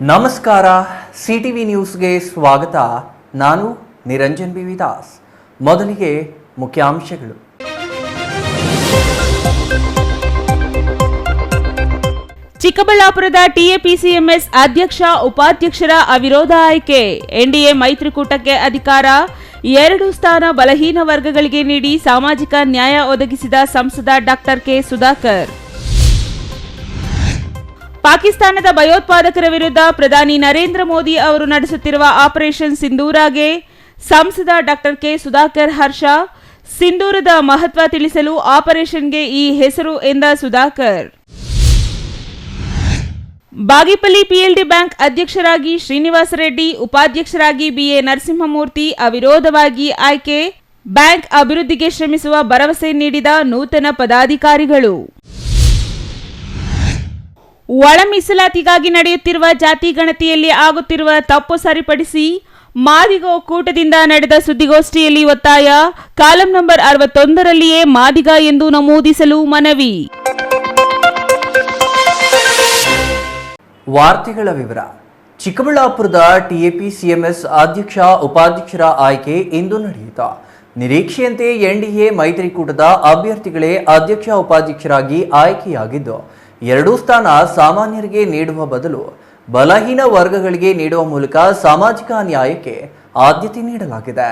ನಮಸ್ಕಾರ, ಸಿಟಿವಿ ನ್ಯೂಸ್ಗೆ ಸ್ವಾಗತ. ನಾನು ನಿರಂಜನ್ ಬಿ ವಿದಾಸ್. ಮೊದಲಿಗೆ ಮುಖ್ಯಾಂಶಗಳು. ಚಿಕ್ಕಬಳ್ಳಾಪುರದ ಟಿಎಪಿಸಿಎಂಎಸ್ ಅಧ್ಯಕ್ಷ ಉಪಾಧ್ಯಕ್ಷರ ಅವಿರೋಧ ಆಯ್ಕೆ. ಎನ್ಡಿಎ ಮೈತ್ರಿಕೂಟಕ್ಕೆ ಅಧಿಕಾರ, 2 ಸ್ಥಾನ ಬಲಹೀನ ವರ್ಗಗಳಿಗೆ ನೀಡಿ ಸಾಮಾಜಿಕ ನ್ಯಾಯ ಒದಗಿಸಿದ ಸಂಸದ ಡಾಕ್ಟರ್ ಕೆ ಸುಧಾಕರ್. ಪಾಕಿಸ್ತಾನದ ಭಯೋತ್ಪಾದಕರ ವಿರುದ್ಧ ಪ್ರಧಾನಿ ನರೇಂದ್ರ ಮೋದಿ ಅವರು ನಡೆಸುತ್ತಿರುವ ಆಪರೇಷನ್ ಸಿಂಧೂರಗೆ ಸಂಸದ ಡಾಕ್ಟರ್ ಕೆ ಸುಧಾಕರ್ ಹರ್ಷ. ಸಿಂಧೂರದ ಮಹತ್ವ ತಿಳಿಸಲು ಆಪರೇಷನ್ಗೆ ಈ ಹೆಸರು ಎಂದ ಸುಧಾಕರ್. ಬಾಗೇಪಲ್ಲಿ ಪಿಎಲ್ಡಿ ಬ್ಯಾಂಕ್ ಅಧ್ಯಕ್ಷರಾಗಿ ಶ್ರೀನಿವಾಸ ರೆಡ್ಡಿ, ಉಪಾಧ್ಯಕ್ಷರಾಗಿ ಬಿಎ ನರಸಿಂಹಮೂರ್ತಿ ಅವಿರೋಧವಾಗಿ ಆಯ್ಕೆ. ಬ್ಯಾಂಕ್ ಅಭಿವೃದ್ಧಿಗೆ ಶ್ರಮಿಸುವ ಭರವಸೆ ನೀಡಿದ ನೂತನ ಪದಾಧಿಕಾರಿಗಳು. ಒಳ ಮೀಸಲಾತಿಗಾಗಿ ನಡೆಯುತ್ತಿರುವ ಜಾತಿ ಗಣತಿಯಲ್ಲಿ ಆಗುತ್ತಿರುವ ತಪ್ಪು ಸರಿಪಡಿಸಿ ಮಾದಿಗ ಒಕ್ಕೂಟದಿಂದ ನಡೆದ ಸುದ್ದಿಗೋಷ್ಠಿಯಲ್ಲಿ ಒತ್ತಾಯ. ಕಾಲಂ ನಂಬರ್ 61ರಲ್ಲಿಯೇ ಮಾದಿಗ ಎಂದು ನಮೂದಿಸಲು ಮನವಿ. ವಾರ್ತೆಗಳ ವಿವರ. ಚಿಕ್ಕಬಳ್ಳಾಪುರದ ಟಿಎಪಿಸಿಎಂಎಸ್ ಅಧ್ಯಕ್ಷ ಉಪಾಧ್ಯಕ್ಷರ ಆಯ್ಕೆ ಇಂದು ನಡೆಯಿತು. ನಿರೀಕ್ಷೆಯಂತೆ ಎನ್ಡಿಎ ಮೈತ್ರಿಕೂಟದ ಅಭ್ಯರ್ಥಿಗಳೇ ಅಧ್ಯಕ್ಷ ಉಪಾಧ್ಯಕ್ಷರಾಗಿ ಆಯ್ಕೆಯಾಗಿದ್ದು, 2 ಸ್ಥಾನ ಸಾಮಾನ್ಯರಿಗೆ ನೀಡುವ ಬದಲು ಬಲಹೀನ ವರ್ಗಗಳಿಗೆ ನೀಡುವ ಮೂಲಕ ಸಾಮಾಜಿಕ ನ್ಯಾಯಕ್ಕೆ ಆದ್ಯತೆ ನೀಡಲಾಗಿದೆ.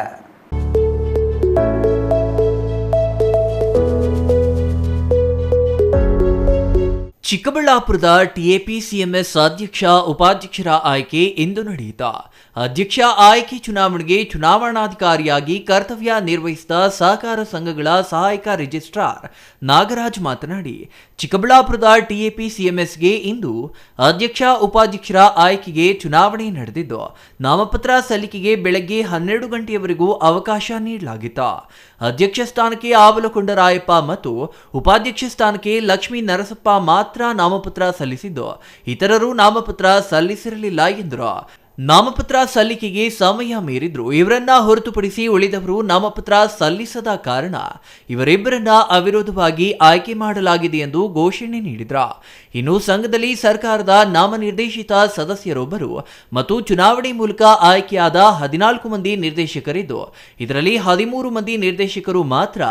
ಚಿಕ್ಕಬಳ್ಳಾಪುರದ ಟಿಎಪಿಸಿಎಂಎಸ್ ಅಧ್ಯಕ್ಷ ಉಪಾಧ್ಯಕ್ಷರ ಆಯ್ಕೆ ಇಂದು ನಡೆಯಿತು. ಅಧ್ಯಕ್ಷ ಆಯ್ಕೆ ಚುನಾವಣೆಗೆ ಚುನಾವಣಾಧಿಕಾರಿಯಾಗಿ ಕರ್ತವ್ಯ ನಿರ್ವಹಿಸಿದ ಸಹಕಾರ ಸಂಘಗಳ ಸಹಾಯಕ ರಿಜಿಸ್ಟ್ರಾರ್ ನಾಗರಾಜ್ ಮಾತನಾಡಿ, ಚಿಕ್ಕಬಳ್ಳಾಪುರದ ಟಿಎಪಿಸಿಎಂಎಸ್ಗೆ ಇಂದು ಅಧ್ಯಕ್ಷ ಉಪಾಧ್ಯಕ್ಷರ ಆಯ್ಕೆಗೆ ಚುನಾವಣೆ ನಡೆದಿದ್ದು, ನಾಮಪತ್ರ ಸಲ್ಲಿಕೆಗೆ ಬೆಳಗ್ಗೆ 12 ಗಂಟೆಯವರೆಗೂ ಅವಕಾಶ ನೀಡಲಾಗಿತ್ತು. ಅಧ್ಯಕ್ಷ ಸ್ಥಾನಕ್ಕೆ ಆವಲಕೊಂಡ ರಾಯಪ್ಪ ಮತ್ತು ಉಪಾಧ್ಯಕ್ಷ ಸ್ಥಾನಕ್ಕೆ ಲಕ್ಷ್ಮೀ ನರಸಪ್ಪ ಮಾತ್ರ ನಾಮಪತ್ರ ಸಲ್ಲಿಸಿದ್ದು, ಇತರರು ನಾಮಪತ್ರ ಸಲ್ಲಿಸಿರಲಿಲ್ಲ ಎಂದರು. ನಾಮಪತ್ರ ಸಲ್ಲಿಕೆಗೆ ಸಮಯ ಮೀರಿದ್ರು. ಇವರನ್ನ ಹೊರತುಪಡಿಸಿ ಉಳಿದವರು ನಾಮಪತ್ರ ಸಲ್ಲಿಸದ ಕಾರಣ ಇವರಿಬ್ಬರನ್ನ ಅವಿರೋಧವಾಗಿ ಆಯ್ಕೆ ಮಾಡಲಾಗಿದೆ ಎಂದು ಘೋಷಣೆ ನೀಡಿದ್ರು. ಇನ್ನು ಸಂಘದಲ್ಲಿ ಸರ್ಕಾರದ ನಾಮನಿರ್ದೇಶಿತ ಸದಸ್ಯರೊಬ್ಬರು ಮತ್ತು ಚುನಾವಣೆ ಮೂಲಕ ಆಯ್ಕೆಯಾದ 14 ಮಂದಿ ನಿರ್ದೇಶಕರಿದ್ದು, ಇದರಲ್ಲಿ 13 ಮಂದಿ ನಿರ್ದೇಶಕರು ಮಾತ್ರ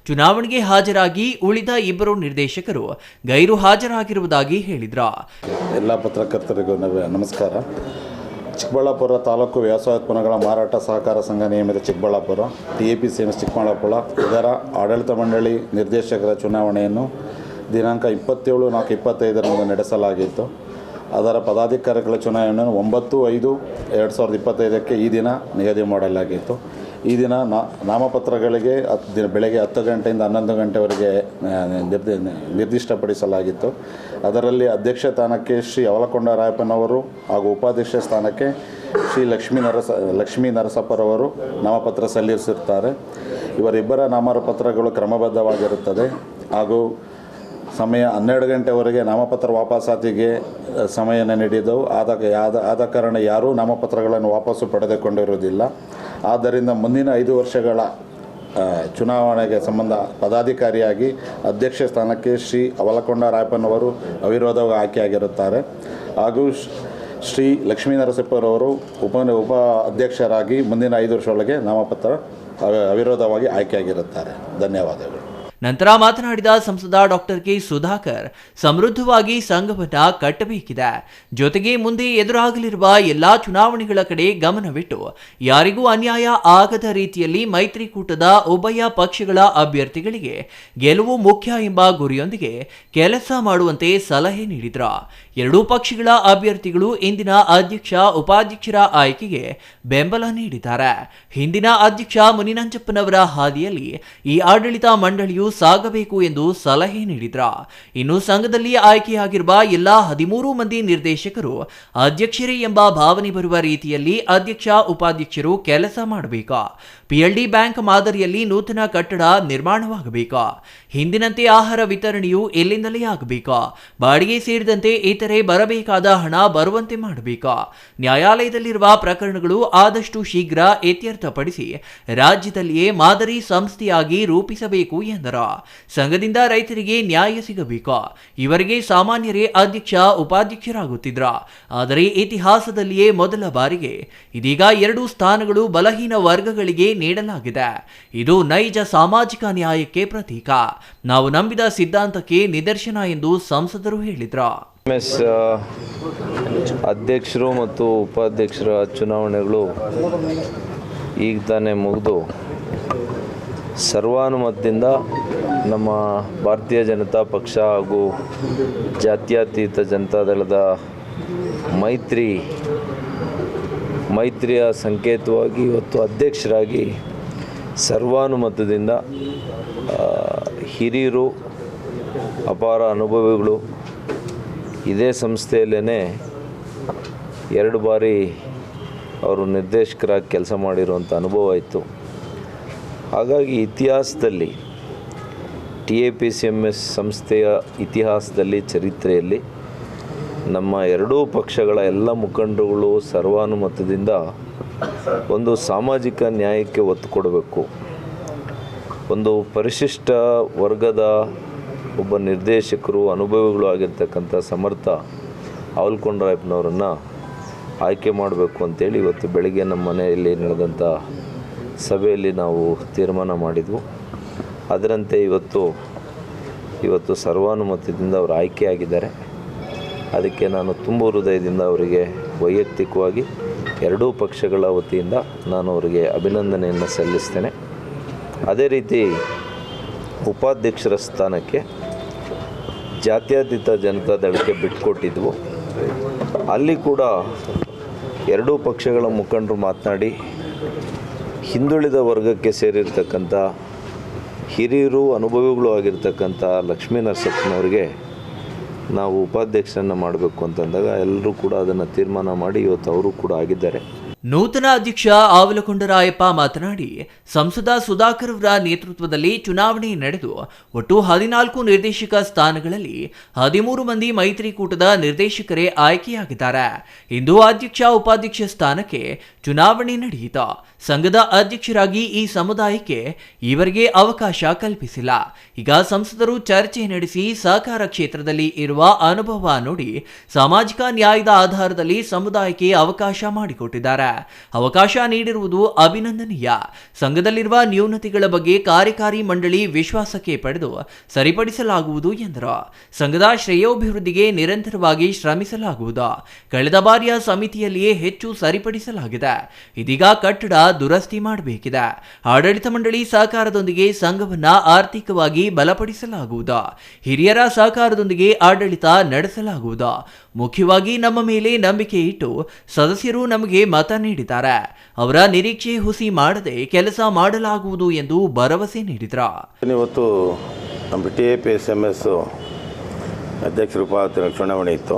ಚುನಾವಣೆಗೆ ಹಾಜರಾಗಿ ಉಳಿದ 2 ನಿರ್ದೇಶಕರು ಗೈರು ಹಾಜರಾಗಿರುವುದಾಗಿ ಹೇಳಿದ್ರು. ಎಲ್ಲ ಪತ್ರಕರ್ತರಿಗೂ ನಮಸ್ಕಾರ. ಚಿಕ್ಕಬಳ್ಳಾಪುರ ತಾಲೂಕು ವ್ಯವಸಾಯೋತ್ಪನ್ನಗಳ ಮಾರಾಟ ಸಹಕಾರ ಸಂಘ ನಿಯಮಿತ ಚಿಕ್ಕಬಳ್ಳಾಪುರ ಟಿಎಪಿಸಿಎಂಎಸ್ ಚಿಕ್ಕಬಳ್ಳಾಪುರ ಇದರ ಆಡಳಿತ ಮಂಡಳಿ ನಿರ್ದೇಶಕರ ಚುನಾವಣೆಯನ್ನು ದಿನಾಂಕ 27/4/25 ನಡೆಸಲಾಗಿತ್ತು. ಅದರ ಪದಾಧಿಕಾರಿಗಳ ಚುನಾವಣೆಯನ್ನು 9/5/2025 ಈ ದಿನ ನಿಗದಿ ಮಾಡಲಾಗಿತ್ತು. ಈ ದಿನ ನಾಮಪತ್ರಗಳಿಗೆ ಬೆಳಗ್ಗೆ 10 ಗಂಟೆಯಿಂದ 11 ಗಂಟೆವರೆಗೆ ನಿರ್ದಿಷ್ಟಪಡಿಸಲಾಗಿತ್ತು. ಅದರಲ್ಲಿ ಅಧ್ಯಕ್ಷ ಸ್ಥಾನಕ್ಕೆ ಶ್ರೀ ಅವಲಕೊಂಡ ರಾಯಪ್ಪನವರು ಹಾಗೂ ಉಪಾಧ್ಯಕ್ಷ ಸ್ಥಾನಕ್ಕೆ ಶ್ರೀ ಲಕ್ಷ್ಮೀ ನರಸಪ್ಪರವರು ನಾಮಪತ್ರ ಸಲ್ಲಿಸಿರುತ್ತಾರೆ. ಇವರಿಬ್ಬರ ನಾಮಪತ್ರಗಳು ಕ್ರಮಬದ್ಧವಾಗಿರುತ್ತದೆ ಹಾಗೂ ಸಮಯ 12 ಗಂಟೆವರೆಗೆ ನಾಮಪತ್ರ ವಾಪಸಾತಿಗೆ ಸಮಯವನ್ನು ನೀಡಿದ್ದವು. ಆದ ಕಾರಣ ಯಾರೂ ನಾಮಪತ್ರಗಳನ್ನು ವಾಪಸ್ಸು ಪಡೆದುಕೊಂಡಿರುವುದಿಲ್ಲ. ಆದ್ದರಿಂದ ಮುಂದಿನ 5 ವರ್ಷಗಳ ಚುನಾವಣೆಗೆ ಸಂಬಂಧ ಪದಾಧಿಕಾರಿಯಾಗಿ ಅಧ್ಯಕ್ಷ ಸ್ಥಾನಕ್ಕೆ ಶ್ರೀ ಅವಲಕೊಂಡ ರಾಯಪ್ಪನವರು ಅವಿರೋಧವಾಗಿ ಆಯ್ಕೆಯಾಗಿರುತ್ತಾರೆ ಹಾಗೂ ಶ್ರೀ ಲಕ್ಷ್ಮೀ ನರಸಿಂಹರವರು ಉಪ ಅಧ್ಯಕ್ಷರಾಗಿ ಮುಂದಿನ 5 ವರ್ಷದೊಳಗೆ ನಾಮಪತ್ರ ಅವಿರೋಧವಾಗಿ ಆಯ್ಕೆಯಾಗಿರುತ್ತಾರೆ. ಧನ್ಯವಾದಗಳು. ನಂತರ ಮಾತನಾಡಿದ ಸಂಸದ ಡಾಕ್ಟರ್ ಕೆ ಸುಧಾಕರ್, ಸಮೃದ್ಧವಾಗಿ ಸಂಘವನ್ನ ಕಟ್ಟಬೇಕಿದೆ. ಜೊತೆಗೆ ಮುಂದೆ ಎದುರಾಗಲಿರುವ ಎಲ್ಲಾ ಚುನಾವಣೆಗಳ ಕಡೆ ಗಮನವಿಟ್ಟು ಯಾರಿಗೂ ಅನ್ಯಾಯ ಆಗದ ರೀತಿಯಲ್ಲಿ ಮೈತ್ರಿಕೂಟದ ಉಭಯ ಪಕ್ಷಗಳ ಅಭ್ಯರ್ಥಿಗಳಿಗೆ ಗೆಲುವು ಮುಖ್ಯ ಎಂಬ ಗುರಿಯೊಂದಿಗೆ ಕೆಲಸ ಮಾಡುವಂತೆ ಸಲಹೆ ನೀಡಿದ್ರು. 2 ಪಕ್ಷಗಳ ಅಭ್ಯರ್ಥಿಗಳು ಇಂದಿನ ಅಧ್ಯಕ್ಷ ಉಪಾಧ್ಯಕ್ಷರ ಆಯ್ಕೆಗೆ ಬೆಂಬಲ ನೀಡಿದ್ದಾರೆ. ಹಿಂದಿನ ಅಧ್ಯಕ್ಷ ಮುನಿನಂಜಪ್ಪನವರ ಹಾದಿಯಲ್ಲಿ ಈ ಆಡಳಿತ ಮಂಡಳಿಯು ಸಾಗಬೇಕು ಎಂದು ಸಲಹೆ ನೀಡಿದ್ರು. ಇನ್ನು ಸಂಘದಲ್ಲಿ ಆಯ್ಕೆಯಾಗಿರುವ ಎಲ್ಲ 13 ಮಂದಿ ನಿರ್ದೇಶಕರು ಅಧ್ಯಕ್ಷರೇ ಎಂಬ ಭಾವನೆ ಬರುವ ರೀತಿಯಲ್ಲಿ ಅಧ್ಯಕ್ಷ ಉಪಾಧ್ಯಕ್ಷರು ಕೆಲಸ ಮಾಡಬೇಕು. ಪಿಎಲ್ಡಿ ಬ್ಯಾಂಕ್ ಮಾದರಿಯಲ್ಲಿ ನೂತನ ಕಟ್ಟಡ ನಿರ್ಮಾಣವಾಗಬೇಕು. ಹಿಂದಿನಂತೆ ಆಹಾರ ವಿತರಣೆಯು ಎಲ್ಲಿಂದಲೇ ಆಗಬೇಕು. ಬಾಡಿಗೆ ಸೇರಿದಂತೆ ಇತರೆ ಬರಬೇಕಾದ ಹಣ ಬರುವಂತೆ ಮಾಡಬೇಕು. ನ್ಯಾಯಾಲಯದಲ್ಲಿರುವ ಪ್ರಕರಣಗಳು ಆದಷ್ಟು ಶೀಘ್ರ ಇತ್ಯರ್ಥಪಡಿಸಿ ರಾಜ್ಯದಲ್ಲಿಯೇ ಮಾದರಿ ಸಂಸ್ಥೆಯಾಗಿ ರೂಪಿಸಬೇಕು ಎಂದರು. ಸಂಘದಿಂದ ರೈತರಿಗೆ ನ್ಯಾಯ ಸಿಗಬೇಕು. ಇವರಿಗೆ ಸಾಮಾನ್ಯರೇ ಅಧ್ಯಕ್ಷ ಉಪಾಧ್ಯಕ್ಷರಾಗುತ್ತಿದ್ರ. ಆದರೆ ಇತಿಹಾಸದಲ್ಲಿಯೇ ಮೊದಲ ಬಾರಿಗೆ ಇದೀಗ 2 ಸ್ಥಾನಗಳು ಬಲಹೀನ ವರ್ಗಗಳಿಗೆ ನೀಡಲಾಗಿದೆ. ಇದು ನೈಜ ಸಾಮಾಜಿಕ ನ್ಯಾಯಕ್ಕೆ ಪ್ರತೀಕ. ನಾವು ನಂಬಿದ ಸಿದ್ಧಾಂತಕ್ಕೆ ನಿದರ್ಶನ ಎಂದು ಸಂಸದರು ಹೇಳಿದ್ರು. ಅಧ್ಯಕ್ಷರು ಮತ್ತು ಉಪಾಧ್ಯಕ್ಷರ ಚುನಾವಣೆಗಳು ಈಗ ತಾನೇ ಮುಗಿದು ಸರ್ವಾನುಮತದಿಂದ ನಮ್ಮ ಭಾರತೀಯ ಜನತಾ ಪಕ್ಷ ಹಾಗೂ ಜಾತ್ಯತೀತ ಜನತಾದಳದ ಮೈತ್ರಿಯ ಸಂಕೇತವಾಗಿ ಇವತ್ತು ಅಧ್ಯಕ್ಷರಾಗಿ ಸರ್ವಾನುಮತದಿಂದ ಹಿರಿಯರು, ಅಪಾರ ಅನುಭವಿಗಳು, ಇದೇ ಸಂಸ್ಥೆಯಲ್ಲೇ 2 ಬಾರಿ ಅವರು ನಿರ್ದೇಶಕರಾಗಿ ಕೆಲಸ ಮಾಡಿರುವಂಥ ಅನುಭವ ಇತ್ತು. ಹಾಗಾಗಿ ಇತಿಹಾಸದಲ್ಲಿ TAPCMS ಸಂಸ್ಥೆಯ ಇತಿಹಾಸದಲ್ಲಿ, ಚರಿತ್ರೆಯಲ್ಲಿ ನಮ್ಮ 2 ಪಕ್ಷಗಳ ಎಲ್ಲ ಮುಖಂಡರುಗಳು ಸರ್ವಾನುಮತದಿಂದ ಒಂದು ಸಾಮಾಜಿಕ ನ್ಯಾಯಕ್ಕೆ ಒತ್ತು ಕೊಡಬೇಕು, ಒಂದು ಪರಿಶಿಷ್ಟ ವರ್ಗದ ಒಬ್ಬ ನಿರ್ದೇಶಕರು, ಅನುಭವಿಗಳು ಆಗಿರ್ತಕ್ಕಂಥ ಸಮರ್ಥ ಅವಲ್ಕೊಂಡರಾಯಪ್ಪನವರನ್ನು ಆಯ್ಕೆ ಮಾಡಬೇಕು ಅಂತೇಳಿ ಇವತ್ತು ಬೆಳಗ್ಗೆ ನಮ್ಮ ಮನೆಯಲ್ಲಿ ನಡೆದಂಥ ಸಭೆಯಲ್ಲಿ ನಾವು ತೀರ್ಮಾನ ಮಾಡಿದ್ವು. ಅದರಂತೆ ಇವತ್ತು ಸರ್ವಾನುಮತದಿಂದ ಅವರು ಆಯ್ಕೆಯಾಗಿದ್ದಾರೆ. ಅದಕ್ಕೆ ನಾನು ತುಂಬ ಹೃದಯದಿಂದ ಅವರಿಗೆ ವೈಯಕ್ತಿಕವಾಗಿ 2 ಪಕ್ಷಗಳ ವತಿಯಿಂದ ನಾನು ಅವರಿಗೆ ಅಭಿನಂದನೆಯನ್ನು ಸಲ್ಲಿಸ್ತೇನೆ. ಅದೇ ರೀತಿ ಉಪಾಧ್ಯಕ್ಷರ ಸ್ಥಾನಕ್ಕೆ ಜಾತ್ಯತೀತ ಜನತಾದಳಕ್ಕೆ ಬಿಟ್ಟುಕೊಟ್ಟಿದ್ವು. ಅಲ್ಲಿ ಕೂಡ 2 ಪಕ್ಷಗಳ ಮುಖಂಡರು ಮಾತನಾಡಿ ಹಿಂದುಳಿದ ವರ್ಗಕ್ಕೆ ಸೇರಿರ್ತಕ್ಕಂಥ ಹಿರಿಯರು, ಅನುಭವಿಗಳು ಆಗಿರ್ತಕ್ಕಂಥ ಲಕ್ಷ್ಮೀ ನರಸಪ್ಪನವ್ರಿಗೆ ನಾವು ಉಪಾಧ್ಯಕ್ಷರನ್ನು ಮಾಡಬೇಕು ಅಂತಂದಾಗ ಎಲ್ಲರೂ ಕೂಡ ಅದನ್ನು ತೀರ್ಮಾನ ಮಾಡಿ ಇವತ್ತು ಅವರು ಕೂಡ ಆಗಿದ್ದಾರೆ. ನೂತನ ಅಧ್ಯಕ್ಷ ಆವಲಕೊಂಡರಾಯಪ್ಪ ಮಾತನಾಡಿ, ಸಂಸದ ಸುಧಾಕರ್ ಅವರ ನೇತೃತ್ವದಲ್ಲಿ ಚುನಾವಣೆ ನಡೆದು ಒಟ್ಟು 14 ನಿರ್ದೇಶಕ ಸ್ಥಾನಗಳಲ್ಲಿ 13 ಮಂದಿ ಮೈತ್ರಿಕೂಟದ ನಿರ್ದೇಶಕರೇ ಆಯ್ಕೆಯಾಗಿದ್ದಾರೆ. ಇಂದು ಅಧ್ಯಕ್ಷ ಉಪಾಧ್ಯಕ್ಷ ಸ್ಥಾನಕ್ಕೆ ಚುನಾವಣೆ ನಡೆಯಿತು. ಸಂಘದ ಅಧ್ಯಕ್ಷರಾಗಿ ಈ ಸಮುದಾಯಕ್ಕೆ ಈವರೆಗೆ ಅವಕಾಶ ಕಲ್ಪಿಸಿಲ್ಲ. ಈಗ ಸಂಸದರು ಚರ್ಚೆ ನಡೆಸಿ ಸಹಕಾರ ಕ್ಷೇತ್ರದಲ್ಲಿ ಇರುವ ಅನುಭವ ನೋಡಿ ಸಾಮಾಜಿಕ ನ್ಯಾಯದ ಆಧಾರದಲ್ಲಿ ಸಮುದಾಯಕ್ಕೆ ಅವಕಾಶ ಮಾಡಿಕೊಟ್ಟಿದ್ದಾರೆ. ಅವಕಾಶ ನೀಡಿರುವುದು ಅಭಿನಂದನೀಯ. ಸಂಘದಲ್ಲಿರುವ ನ್ಯೂನತೆಗಳ ಬಗ್ಗೆ ಕಾರ್ಯಕಾರಿ ಮಂಡಳಿ ವಿಶ್ವಾಸಕ್ಕೆ ಪಡೆದು ಸರಿಪಡಿಸಲಾಗುವುದು ಎಂದರು. ಸಂಘದ ಶ್ರೇಯೋಭಿವೃದ್ಧಿಗೆ ನಿರಂತರವಾಗಿ ಶ್ರಮಿಸಲಾಗುವುದು. ಕಳೆದ ಬಾರಿಯ ಸಮಿತಿಯಲ್ಲಿಯೇ ಹೆಚ್ಚು ಸರಿಪಡಿಸಲಾಗಿದೆ. ಇದೀಗ ಕಟ್ಟಡ ದುರಸ್ತಿ ಮಾಡಬೇಕಿದೆ. ಆಡಳಿತ ಮಂಡಳಿ ಸಹಕಾರದೊಂದಿಗೆ ಸಂಘವನ್ನ ಆರ್ಥಿಕವಾಗಿ ಬಲಪಡಿಸಲಾಗುವುದು. ಹಿರಿಯರ ಸಹಕಾರದೊಂದಿಗೆ ಆಡಳಿತ ನಡೆಸಲಾಗುವುದು. ಮುಖ್ಯವಾಗಿ ನಮ್ಮ ಮೇಲೆ ನಂಬಿಕೆ ಇಟ್ಟು ಸದಸ್ಯರು ನಮಗೆ ಮತ ನೀಡಿದ್ದಾರೆ. ಅವರ ನಿರೀಕ್ಷೆ ಹುಸಿ ಮಾಡದೆ ಕೆಲಸ ಮಾಡಲಾಗುವುದು ಎಂದು ಭರವಸೆ ನೀಡಿದರು. ಇವತ್ತು ನಮ್ಮ TAPCMS ಅಧ್ಯಕ್ಷರು ಉಪಾಧ್ಯಕ್ಷರ ಚುನಾವಣೆ ಇತ್ತು.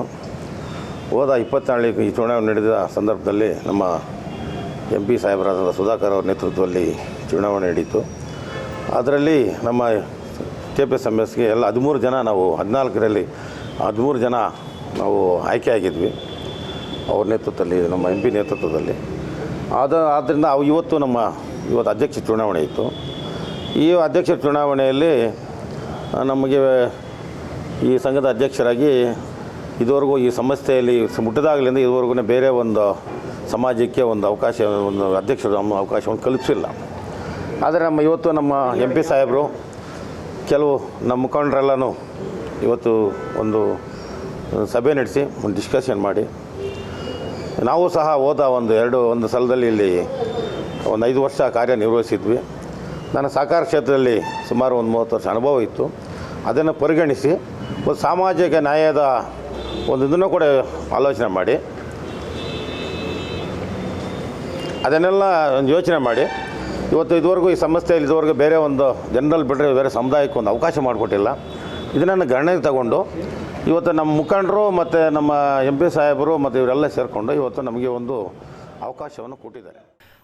ಹೋದ 24 ಈ ಚುನಾವಣೆ ನಡೆದ ಸಂದರ್ಭದಲ್ಲಿ ನಮ್ಮ MP ಸಾಹೇಬರಾದ ಸುಧಾಕರ್ ಅವರ ನೇತೃತ್ವದಲ್ಲಿ ಚುನಾವಣೆ ನಡೀತು. ಅದರಲ್ಲಿ ನಮ್ಮ TAPCMSಗೆ ಎಲ್ಲ 13 ಜನ, ನಾವು 14ರಲ್ಲಿ 13 ಜನ ನಾವು ಆಯ್ಕೆಯಾಗಿದ್ವಿ ಅವ್ರ ನೇತೃತ್ವದಲ್ಲಿ, ನಮ್ಮ MP ನೇತೃತ್ವದಲ್ಲಿ. ಆದ್ದರಿಂದ ಇವತ್ತು ಅಧ್ಯಕ್ಷ ಚುನಾವಣೆ ಇತ್ತು. ಈ ಅಧ್ಯಕ್ಷ ಚುನಾವಣೆಯಲ್ಲಿ ನಮಗೆ ಈ ಸಂಘದ ಅಧ್ಯಕ್ಷರಾಗಿ ಇದುವರೆಗೂ ಈ ಸಂಸ್ಥೆಯಲ್ಲಿ ಮುಟ್ಟಿದಾಗಲಿಂದ ಇದುವರೆಗೂ ಬೇರೆ ಒಂದು ಸಮಾಜಕ್ಕೆ ಒಂದು ಅವಕಾಶ, ಒಂದು ಅಧ್ಯಕ್ಷರು ನಮ್ಮ ಅವಕಾಶವನ್ನು ಕಲ್ಪಿಸಿಲ್ಲ. ಆದರೆ ಇವತ್ತು ನಮ್ಮ MP ಸಾಹೇಬರು ಕೆಲವು ನಮ್ಮ ಮುಖಂಡರೆಲ್ಲನೂ ಇವತ್ತು ಒಂದು ಸಭೆ ನಡೆಸಿ ಒಂದು ಡಿಸ್ಕಷನ್ ಮಾಡಿ, ನಾವು ಸಹ ಹೋದ ಒಂದು ಸಲದಲ್ಲಿ ಇಲ್ಲಿ ಒಂದು 5 ವರ್ಷ ಕಾರ್ಯನಿರ್ವಹಿಸಿದ್ವಿ. ನನ್ನ ಸಹಕಾರ ಕ್ಷೇತ್ರದಲ್ಲಿ ಸುಮಾರು ಒಂದು 30 ವರ್ಷ ಅನುಭವ ಇತ್ತು. ಅದನ್ನು ಪರಿಗಣಿಸಿ ಒಂದು ಸಾಮಾಜಿಕ ನ್ಯಾಯದ ಇದನ್ನು ಕೂಡ ಆಲೋಚನೆ ಮಾಡಿ ಅದನ್ನೆಲ್ಲ ಯೋಚನೆ ಮಾಡಿ ಇದುವರೆಗೂ ಈ ಸಂಸ್ಥೆಯಲ್ಲಿ ಬೇರೆ ಒಂದು ಜನರಲ್ ಬಿಟ್ಟರೆ ಬೇರೆ ಸಮುದಾಯಕ್ಕೆ ಒಂದು ಅವಕಾಶ ಮಾಡಿಕೊಟ್ಟಿಲ್ಲ. ಇದನ್ನು ಗಣನೆಗೆ ತಗೊಂಡು ಇವತ್ತು ನಮ್ಮ ಮುಖಂಡರು ಮತ್ತು ನಮ್ಮ MP ಸಾಹೇಬರು ಮತ್ತು ಇವರೆಲ್ಲ ಸೇರಿಕೊಂಡು ಇವತ್ತು ನಮಗೆ ಒಂದು ಅವಕಾಶವನ್ನು ಕೊಟ್ಟಿದ್ದಾರೆ.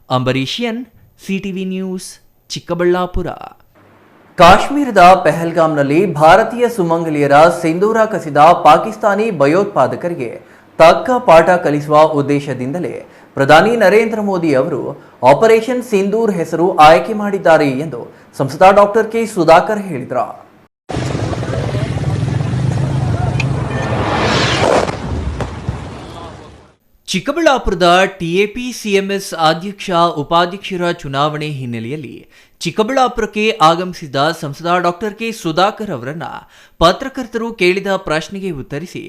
ಅಂಬರೀಷಿಯನ್, CTV ನ್ಯೂಸ್, ಚಿಕ್ಕಬಳ್ಳಾಪುರ. ಕಾಶ್ಮೀರದ ಪೆಹಲ್ಗಾಮ್ನಲ್ಲಿ ಭಾರತೀಯ ಸುಮಂಗಲಿಯರ ಸಿಂಧೂರ ಕಸಿದ ಪಾಕಿಸ್ತಾನಿ ಭಯೋತ್ಪಾದಕರಿಗೆ ತಕ್ಕ ಪಾಠ ಕಲಿಸುವ ಉದ್ದೇಶದಿಂದಲೇ ಪ್ರಧಾನಿ ನರೇಂದ್ರ ಮೋದಿ ಅವರು ಆಪರೇಷನ್ ಸಿಂಧೂರ್ ಹೆಸರು ಆಯ್ಕೆ ಮಾಡಿದ್ದಾರೆ ಎಂದು ಸಂಸದ ಡಾಕ್ಟರ್ ಕೆ ಸುಧಾಕರ್ ಹೇಳಿದರು. ಚಿಕ್ಕಬಳ್ಳಾಪುರದ ಟಿಎಪಿಸಿಎಂಎಸ್ ಅಧ್ಯಕ್ಷ ಉಪಾಧ್ಯಕ್ಷರ ಚುನಾವಣೆ ಹಿನ್ನೆಲೆಯಲ್ಲಿ ಚಿಕ್ಕಬಳ್ಳಾಪುರಕ್ಕೆ ಆಗಮಿಸಿದ್ದ ಸಂಸದ ಡಾಕ್ಟರ್ ಕೆ ಸುಧಾಕರ್ ಅವರನ್ನ ಪತ್ರಕರ್ತರು ಕೇಳಿದ ಪ್ರಶ್ನೆಗೆ ಉತ್ತರಿಸಿ,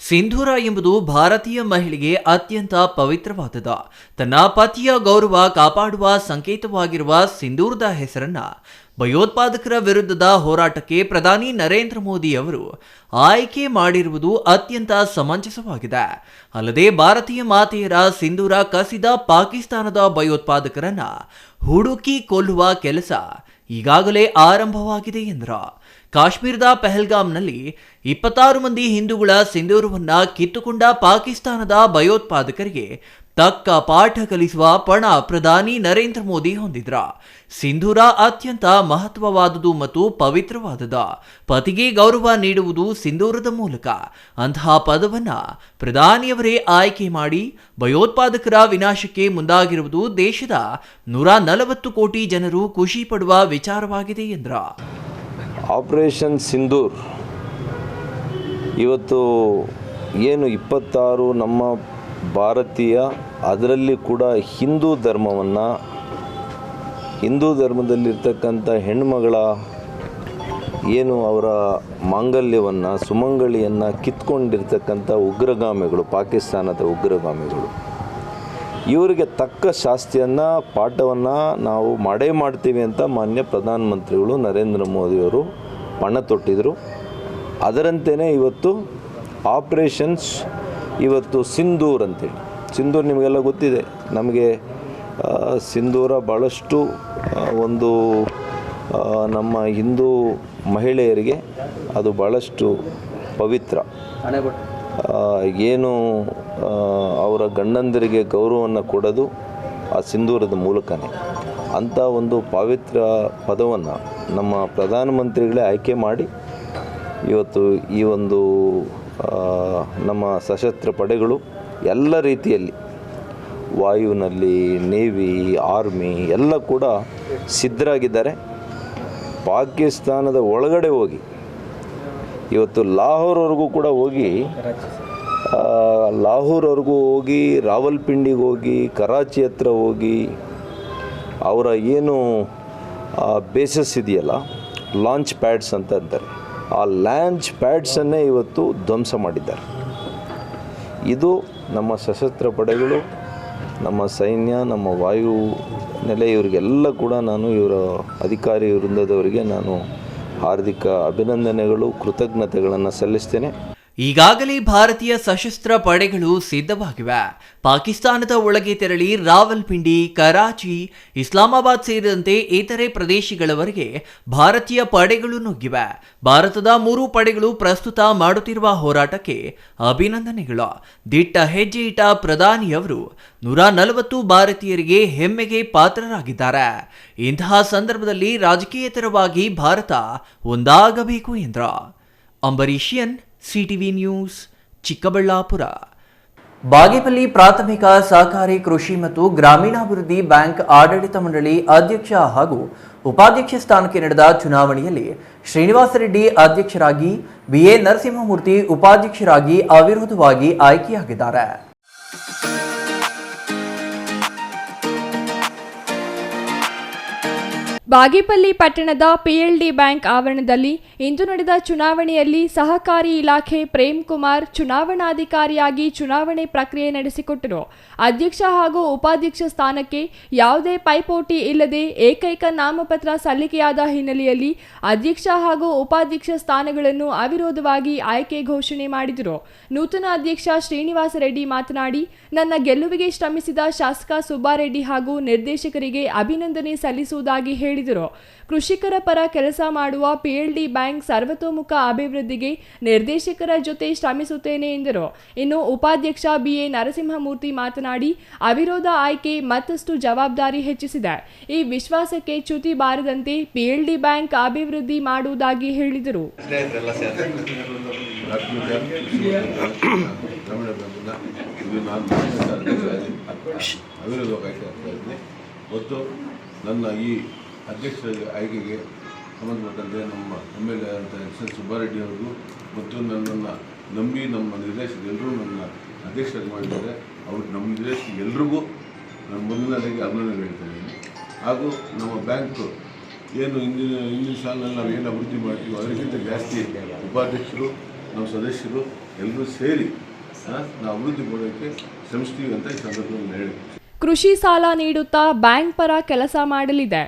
ಸಿಂಧೂರ ಎಂಬುದು ಭಾರತೀಯ ಮಹಿಳೆಗೆ ಅತ್ಯಂತ ಪವಿತ್ರವಾದದ್ದು. ತನ್ನ ಪತಿಯ ಗೌರವ ಕಾಪಾಡುವ ಸಂಕೇತವಾಗಿರುವ ಸಿಂಧೂರದ ಹೆಸರನ್ನ ಭಯೋತ್ಪಾದಕರ ವಿರುದ್ಧದ ಹೋರಾಟಕ್ಕೆ ಪ್ರಧಾನಿ ನರೇಂದ್ರ ಮೋದಿ ಅವರು ಆಯ್ಕೆ ಮಾಡಿರುವುದು ಅತ್ಯಂತ ಸಮಂಜಸವಾಗಿದೆ. ಅಲ್ಲದೆ ಭಾರತೀಯ ಮಾತೆಯರ ಸಿಂಧೂರ ಕಸಿದ ಪಾಕಿಸ್ತಾನದ ಭಯೋತ್ಪಾದಕರನ್ನ ಹುಡುಕಿ ಕೊಲ್ಲುವ ಕೆಲಸ ಈಗಾಗಲೇ ಆರಂಭವಾಗಿದೆ ಎಂದರು. ಕಾಶ್ಮೀರದ ಪಹಲ್ಗಾಮ್ನಲ್ಲಿ 26 ಮಂದಿ ಹಿಂದೂಗಳ ಸಿಂಧೂರವನ್ನ ಕಿತ್ತುಕೊಂಡ ಪಾಕಿಸ್ತಾನದ ಭಯೋತ್ಪಾದಕರಿಗೆ ತಕ್ಕ ಪಾಠ ಕಲಿಸುವ ಪಣ ಪ್ರಧಾನಿ ನರೇಂದ್ರ ಮೋದಿ ಹೊಂದಿದ್ರ. ಸಿಂಧೂರ ಅತ್ಯಂತ ಮಹತ್ವವಾದುದು ಮತ್ತು ಪವಿತ್ರವಾದದ್ದು. ಪತಿಗೆ ಗೌರವ ನೀಡುವುದು ಸಿಂಧೂರದ ಮೂಲಕ. ಅಂತಹ ಪದವನ್ನ ಪ್ರಧಾನಿಯವರೇ ಆಯ್ಕೆ ಮಾಡಿ ಭಯೋತ್ಪಾದಕರ ವಿನಾಶಕ್ಕೆ ಮುಂದಾಗಿರುವುದು ದೇಶದ 140 ಕೋಟಿ ಜನರು ಖುಷಿ ಪಡುವ ವಿಚಾರವಾಗಿದೆ ಎಂದ್ರ. ಆಪರೇಷನ್ ಸಿಂಧೂರ್ ಇವತ್ತು ಏನು 26 ನಮ್ಮ ಭಾರತೀಯ, ಅದರಲ್ಲಿ ಕೂಡ ಹಿಂದೂ ಧರ್ಮದಲ್ಲಿರ್ತಕ್ಕಂಥ ಹೆಣ್ಮಗಳ ಏನು ಅವರ ಮಾಂಗಲ್ಯವನ್ನು ಸುಮಂಗಳಿಯನ್ನು ಕಿತ್ಕೊಂಡಿರ್ತಕ್ಕಂಥ ಉಗ್ರಗಾಮಿಗಳು, ಪಾಕಿಸ್ತಾನದ ಉಗ್ರಗಾಮಿಗಳು, ಇವರಿಗೆ ತಕ್ಕ ಶಾಸ್ತಿಯನ್ನು ಪಾಠವನ್ನು ನಾವು ಮಾಡೇ ಮಾಡ್ತೀವಿ ಅಂತ ಮಾನ್ಯ ಪ್ರಧಾನಮಂತ್ರಿಗಳು ನರೇಂದ್ರ ಮೋದಿಯವರು ಪಣ ತೊಟ್ಟಿದ್ರು. ಅದರಂತೆಯೇ ಇವತ್ತು ಆಪರೇಷನ್ಸ್ ಇವತ್ತು ಸಿಂಧೂರ್ ಅಂತೇಳಿ. ಸಿಂಧೂರ್ ನಿಮಗೆಲ್ಲ ಗೊತ್ತಿದೆ. ನಮಗೆ ಸಿಂಧೂರ ಭಾಳಷ್ಟು ಒಂದು ನಮ್ಮ ಹಿಂದೂ ಮಹಿಳೆಯರಿಗೆ ಅದು ಭಾಳಷ್ಟು ಪವಿತ್ರ. ಏನು ಅವರ ಗಂಡಂದರಿಗೆ ಗೌರವವನ್ನು ಕೊಡೋದು ಆ ಸಿಂಧೂರದ ಮೂಲಕನೇ. ಅಂಥ ಒಂದು ಪವಿತ್ರ ಪದವನ್ನು ನಮ್ಮ ಪ್ರಧಾನಮಂತ್ರಿಗಳೇ ಆಯ್ಕೆ ಮಾಡಿ ಇವತ್ತು ಈ ಒಂದು ನಮ್ಮ ಸಶಸ್ತ್ರ ಪಡೆಗಳು ಎಲ್ಲ ರೀತಿಯಲ್ಲಿ ವಾಯುವಿನಲ್ಲಿ, ನೇವಿ, ಆರ್ಮಿ ಎಲ್ಲ ಕೂಡ ಸಿದ್ಧರಾಗಿದ್ದಾರೆ. ಪಾಕಿಸ್ತಾನದ ಒಳಗಡೆ ಹೋಗಿ ಇವತ್ತು ಲಾಹೋರ್ವರೆಗೂ ಕೂಡ ಹೋಗಿ, ಲಾಹೋರ್ವರೆಗೂ ಹೋಗಿ, ರಾವಲ್ಪಿಂಡಿಗೆ ಹೋಗಿ, ಕರಾಚಿ ಹತ್ರ ಹೋಗಿ, ಅವರ ಏನು ಬೇಸಸ್ ಇದೆಯಲ್ಲ, ಲಾಂಚ್ ಪ್ಯಾಡ್ಸ್ ಅಂತ ಅಂತಾರೆ, ಆ ಲಾಂಚ್ ಪ್ಯಾಡ್ಸನ್ನೇ ಇವತ್ತು ಧ್ವಂಸ ಮಾಡಿದ್ದಾರೆ. ಇದು ನಮ್ಮ ಸಶಸ್ತ್ರ ಪಡೆಗಳು, ನಮ್ಮ ಸೈನ್ಯ, ನಮ್ಮ ವಾಯು ನೆಲೆ, ಇವರಿಗೆಲ್ಲ ಕೂಡ ನಾನು ಇವರ ಅಧಿಕಾರಿ ವೃಂದದವರಿಗೆ ನಾನು ಹಾರ್ದಿಕ ಅಭಿನಂದನೆಗಳು, ಕೃತಜ್ಞತೆಗಳನ್ನು ಸಲ್ಲಿಸ್ತೇನೆ. ಈಗಾಗಲೇ ಭಾರತೀಯ ಸಶಸ್ತ್ರ ಪಡೆಗಳು ಸಿದ್ಧವಾಗಿವೆ. ಪಾಕಿಸ್ತಾನದ ಒಳಗೆ ತೆರಳಿ ರಾವಲ್ಪಿಂಡಿ, ಕರಾಚಿ, ಇಸ್ಲಾಮಾಬಾದ್ ಸೇರಿದಂತೆ ಇತರೆ ಪ್ರದೇಶಗಳವರೆಗೆ ಭಾರತೀಯ ಪಡೆಗಳು ನುಗ್ಗಿವೆ. ಭಾರತದ 3 ಪಡೆಗಳು ಪ್ರಸ್ತುತ ಮಾಡುತ್ತಿರುವ ಹೋರಾಟಕ್ಕೆ ಅಭಿನಂದನೆಗಳು. ದಿಟ್ಟ ಹೆಜ್ಜೆ ಇಟ್ಟ ಪ್ರಧಾನಿಯವರು 140 ಭಾರತೀಯರಿಗೆ ಹೆಮ್ಮೆಗೆ ಪಾತ್ರರಾಗಿದ್ದಾರೆ. ಇಂತಹ ಸಂದರ್ಭದಲ್ಲಿ ರಾಜಕೀಯೇತರವಾಗಿ ಭಾರತ ಒಂದಾಗಬೇಕು ಎಂದ್ರ. ಅಂಬರೀಷಿಯನ್, ಸಿಟಿವಿ ನ್ಯೂಸ್, ಚಿಕ್ಕಬಳ್ಳಾಪುರ. ಬಾಗೇಪಲ್ಲಿ ಪ್ರಾಥಮಿಕ ಸಹಕಾರಿ ಕೃಷಿ ಮತ್ತು ಗ್ರಾಮೀಣಾಭಿವೃದ್ಧಿ ಬ್ಯಾಂಕ್ ಆಡಳಿತ ಮಂಡಳಿ ಅಧ್ಯಕ್ಷ ಹಾಗೂ ಉಪಾಧ್ಯಕ್ಷ ಸ್ಥಾನಕ್ಕೆ ನಡೆದ ಚುನಾವಣೆಯಲ್ಲಿ ಶ್ರೀನಿವಾಸ ರೆಡ್ಡಿ ಅಧ್ಯಕ್ಷರಾಗಿ, ಬಿಎ ನರಸಿಂಹಮೂರ್ತಿ ಉಪಾಧ್ಯಕ್ಷರಾಗಿ ಅವಿರೋಧವಾಗಿ ಆಯ್ಕೆಯಾಗಿದ್ದಾರೆ. ಬಾಗೇಪಲ್ಲಿ ಪಟ್ಟಣದ ಪಿಎಲ್ಡಿ ಬ್ಯಾಂಕ್ ಆವರಣದಲ್ಲಿ ಇಂದು ನಡೆದ ಚುನಾವಣೆಯಲ್ಲಿ ಸಹಕಾರಿ ಇಲಾಖೆ ಪ್ರೇಮ್ ಕುಮಾರ್ ಚುನಾವಣಾಧಿಕಾರಿಯಾಗಿ ಚುನಾವಣೆ ಪ್ರಕ್ರಿಯೆ ನಡೆಸಿಕೊಟ್ಟರು. ಅಧ್ಯಕ್ಷ ಹಾಗೂ ಉಪಾಧ್ಯಕ್ಷ ಸ್ಥಾನಕ್ಕೆ ಯಾವುದೇ ಪೈಪೋಟಿ ಇಲ್ಲದೆ ಏಕೈಕ ನಾಮಪತ್ರ ಸಲ್ಲಿಕೆಯಾದ ಹಿನ್ನೆಲೆಯಲ್ಲಿ ಅಧ್ಯಕ್ಷ ಹಾಗೂ ಉಪಾಧ್ಯಕ್ಷ ಸ್ಥಾನಗಳನ್ನು ಅವಿರೋಧವಾಗಿ ಆಯ್ಕೆ ಘೋಷಣೆ ಮಾಡಿದರು. ನೂತನ ಅಧ್ಯಕ್ಷ ಶ್ರೀನಿವಾಸ ರೆಡ್ಡಿ ಮಾತನಾಡಿ, ನನ್ನ ಗೆಲುವಿಗೆ ಶ್ರಮಿಸಿದ ಶಾಸಕ ಸುಬ್ಬಾರೆಡ್ಡಿ ಹಾಗೂ ನಿರ್ದೇಶಕರಿಗೆ ಅಭಿನಂದನೆ ಸಲ್ಲಿಸುವುದಾಗಿ ಹೇಳಿದರು. ಕೃಷಿಕರ ಪರ ಕೆಲಸ ಮಾಡುವ ಪಿಎಲ್ಡಿ ಬ್ಯಾಂಕ್ ಸರ್ವತೋಮುಖ ಅಭಿವೃದ್ಧಿಗೆ ನಿರ್ದೇಶಕರ ಜೊತೆ ಶ್ರಮಿಸುತ್ತೇನೆ ಎಂದರು. ಇನ್ನು ಉಪಾಧ್ಯಕ್ಷ ಬಿಎ ನರಸಿಂಹಮೂರ್ತಿ ಮಾತನಾಡಿ, ಅವಿರೋಧ ಆಯ್ಕೆ ಮತ್ತಷ್ಟು ಜವಾಬ್ದಾರಿ ಹೆಚ್ಚಿಸಿದೆ. ಈ ವಿಶ್ವಾಸಕ್ಕೆ ಚ್ಯುತಿ ಬಾರದಂತೆ ಪಿಎಲ್ಡಿ ಬ್ಯಾಂಕ್ ಅಭಿವೃದ್ಧಿ ಮಾಡುವುದಾಗಿ ಹೇಳಿದರು. ನನ್ನ ಈ ಅಧ್ಯಕ್ಷರ ಆಯ್ಕೆಗೆ ಸಂಬಂಧಪಟ್ಟಂತೆ ನಮ್ಮ MLA ಅಂತ ಎಸ್ ಸುಬ್ಬಾರೆಡ್ಡಿ ಅವರಿಗೂ ಮತ್ತು ನನ್ನನ್ನು ನಂಬಿ ನಮ್ಮ ನಿರ್ದೇಶಕರು ನನ್ನ ಅಧ್ಯಕ್ಷರಾಗಿ ಮಾಡಿದ್ದಾರೆ. ಅವ್ರಿಗೆ ನಮ್ಮ ನಿರ್ದೇಶಕರಿಗೆಲ್ರಿಗೂ ನಾನು ಮೊದಲನೇದಾಗಿ ಅಭಿನಂದನೆ ಹೇಳ್ತಾ ಇದ್ದೀನಿ. ಹಾಗೂ ನಮ್ಮ ಬ್ಯಾಂಕು ಏನು ಹಿಂದಿನ ಸಾಲಿನಲ್ಲಿ ನಾವು ಏನು ಅಭಿವೃದ್ಧಿ ಮಾಡ್ತೀವೋ ಅದಕ್ಕಿಂತ ಜಾಸ್ತಿ ಉಪಾಧ್ಯಕ್ಷರು ನಮ್ಮ ಸದಸ್ಯರು ಎಲ್ಲರೂ ಸೇರಿ ನಾವು ಅಭಿವೃದ್ಧಿ ಮಾಡೋಕ್ಕೆ ಶ್ರಮಿಸ್ತೀವಿ ಅಂತ ಈ ಸಂದರ್ಭದಲ್ಲಿ ಹೇಳಿ. ಕೃಷಿ ಸಾಲ ನೀಡುತ್ತಾ ಬ್ಯಾಂಕ್ ಪರ ಕೆಲಸ ಮಾಡಲಿದೆ.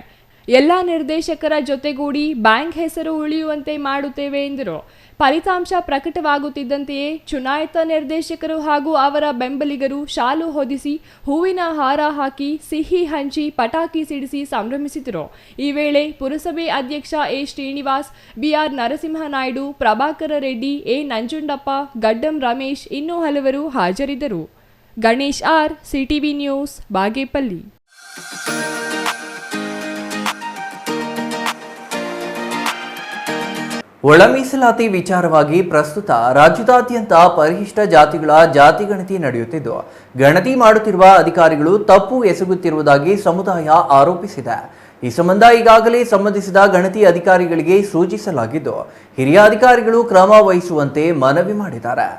ಎಲ್ಲ ನಿರ್ದೇಶಕರ ಜೊತೆಗೂಡಿ ಬ್ಯಾಂಕ್ ಹೆಸರು ಉಳಿಯುವಂತೆ ಮಾಡುತ್ತೇವೆ ಎಂದರು. ಫಲಿತಾಂಶ ಪ್ರಕಟವಾಗುತ್ತಿದ್ದಂತೆಯೇ ಚುನಾಯಿತ ನಿರ್ದೇಶಕರು ಹಾಗೂ ಅವರ ಬೆಂಬಲಿಗರು ಶಾಲು ಹೊದಿಸಿ ಹೂವಿನ ಹಾರ ಹಾಕಿ ಸಿಹಿ ಹಂಚಿ ಪಟಾಕಿ ಸಿಡಿಸಿ ಸಂಭ್ರಮಿಸಿದರು. ಈ ವೇಳೆ ಪುರಸಭೆ ಅಧ್ಯಕ್ಷ A Srinivas, BR Narasimhanaidu, Prabhakara Reddy, A Nanjundappa, Gaddam Ramesh ಇನ್ನೂ ಹಲವರು ಹಾಜರಿದ್ದರು. Ganesh R, CTV news, Bagepalli. ಒಳ ಮೀಸಲಾತಿ ವಿಚಾರವಾಗಿ ಪ್ರಸ್ತುತ ರಾಜ್ಯದಾದ್ಯಂತ ಪರಿಶಿಷ್ಟ ಜಾತಿಗಳ ಜಾತಿ ಗಣತಿ ನಡೆಯುತ್ತಿದ್ದು, ಗಣತಿ ಮಾಡುತ್ತಿರುವ ಅಧಿಕಾರಿಗಳು ತಪ್ಪು ಎಸಗುತ್ತಿರುವುದಾಗಿ ಸಮುದಾಯ ಆರೋಪಿಸಿದೆ. ಈ ಸಂಬಂಧ ಈಗಾಗಲೇ ಸಂಬಂಧಿಸಿದ ಗಣತಿ ಅಧಿಕಾರಿಗಳಿಗೆ ಸೂಚಿಸಲಾಗಿದ್ದು, ಹಿರಿಯ ಅಧಿಕಾರಿಗಳು ಕ್ರಮ ವಹಿಸುವಂತೆ ಮನವಿ ಮಾಡಿದ್ದಾರೆ.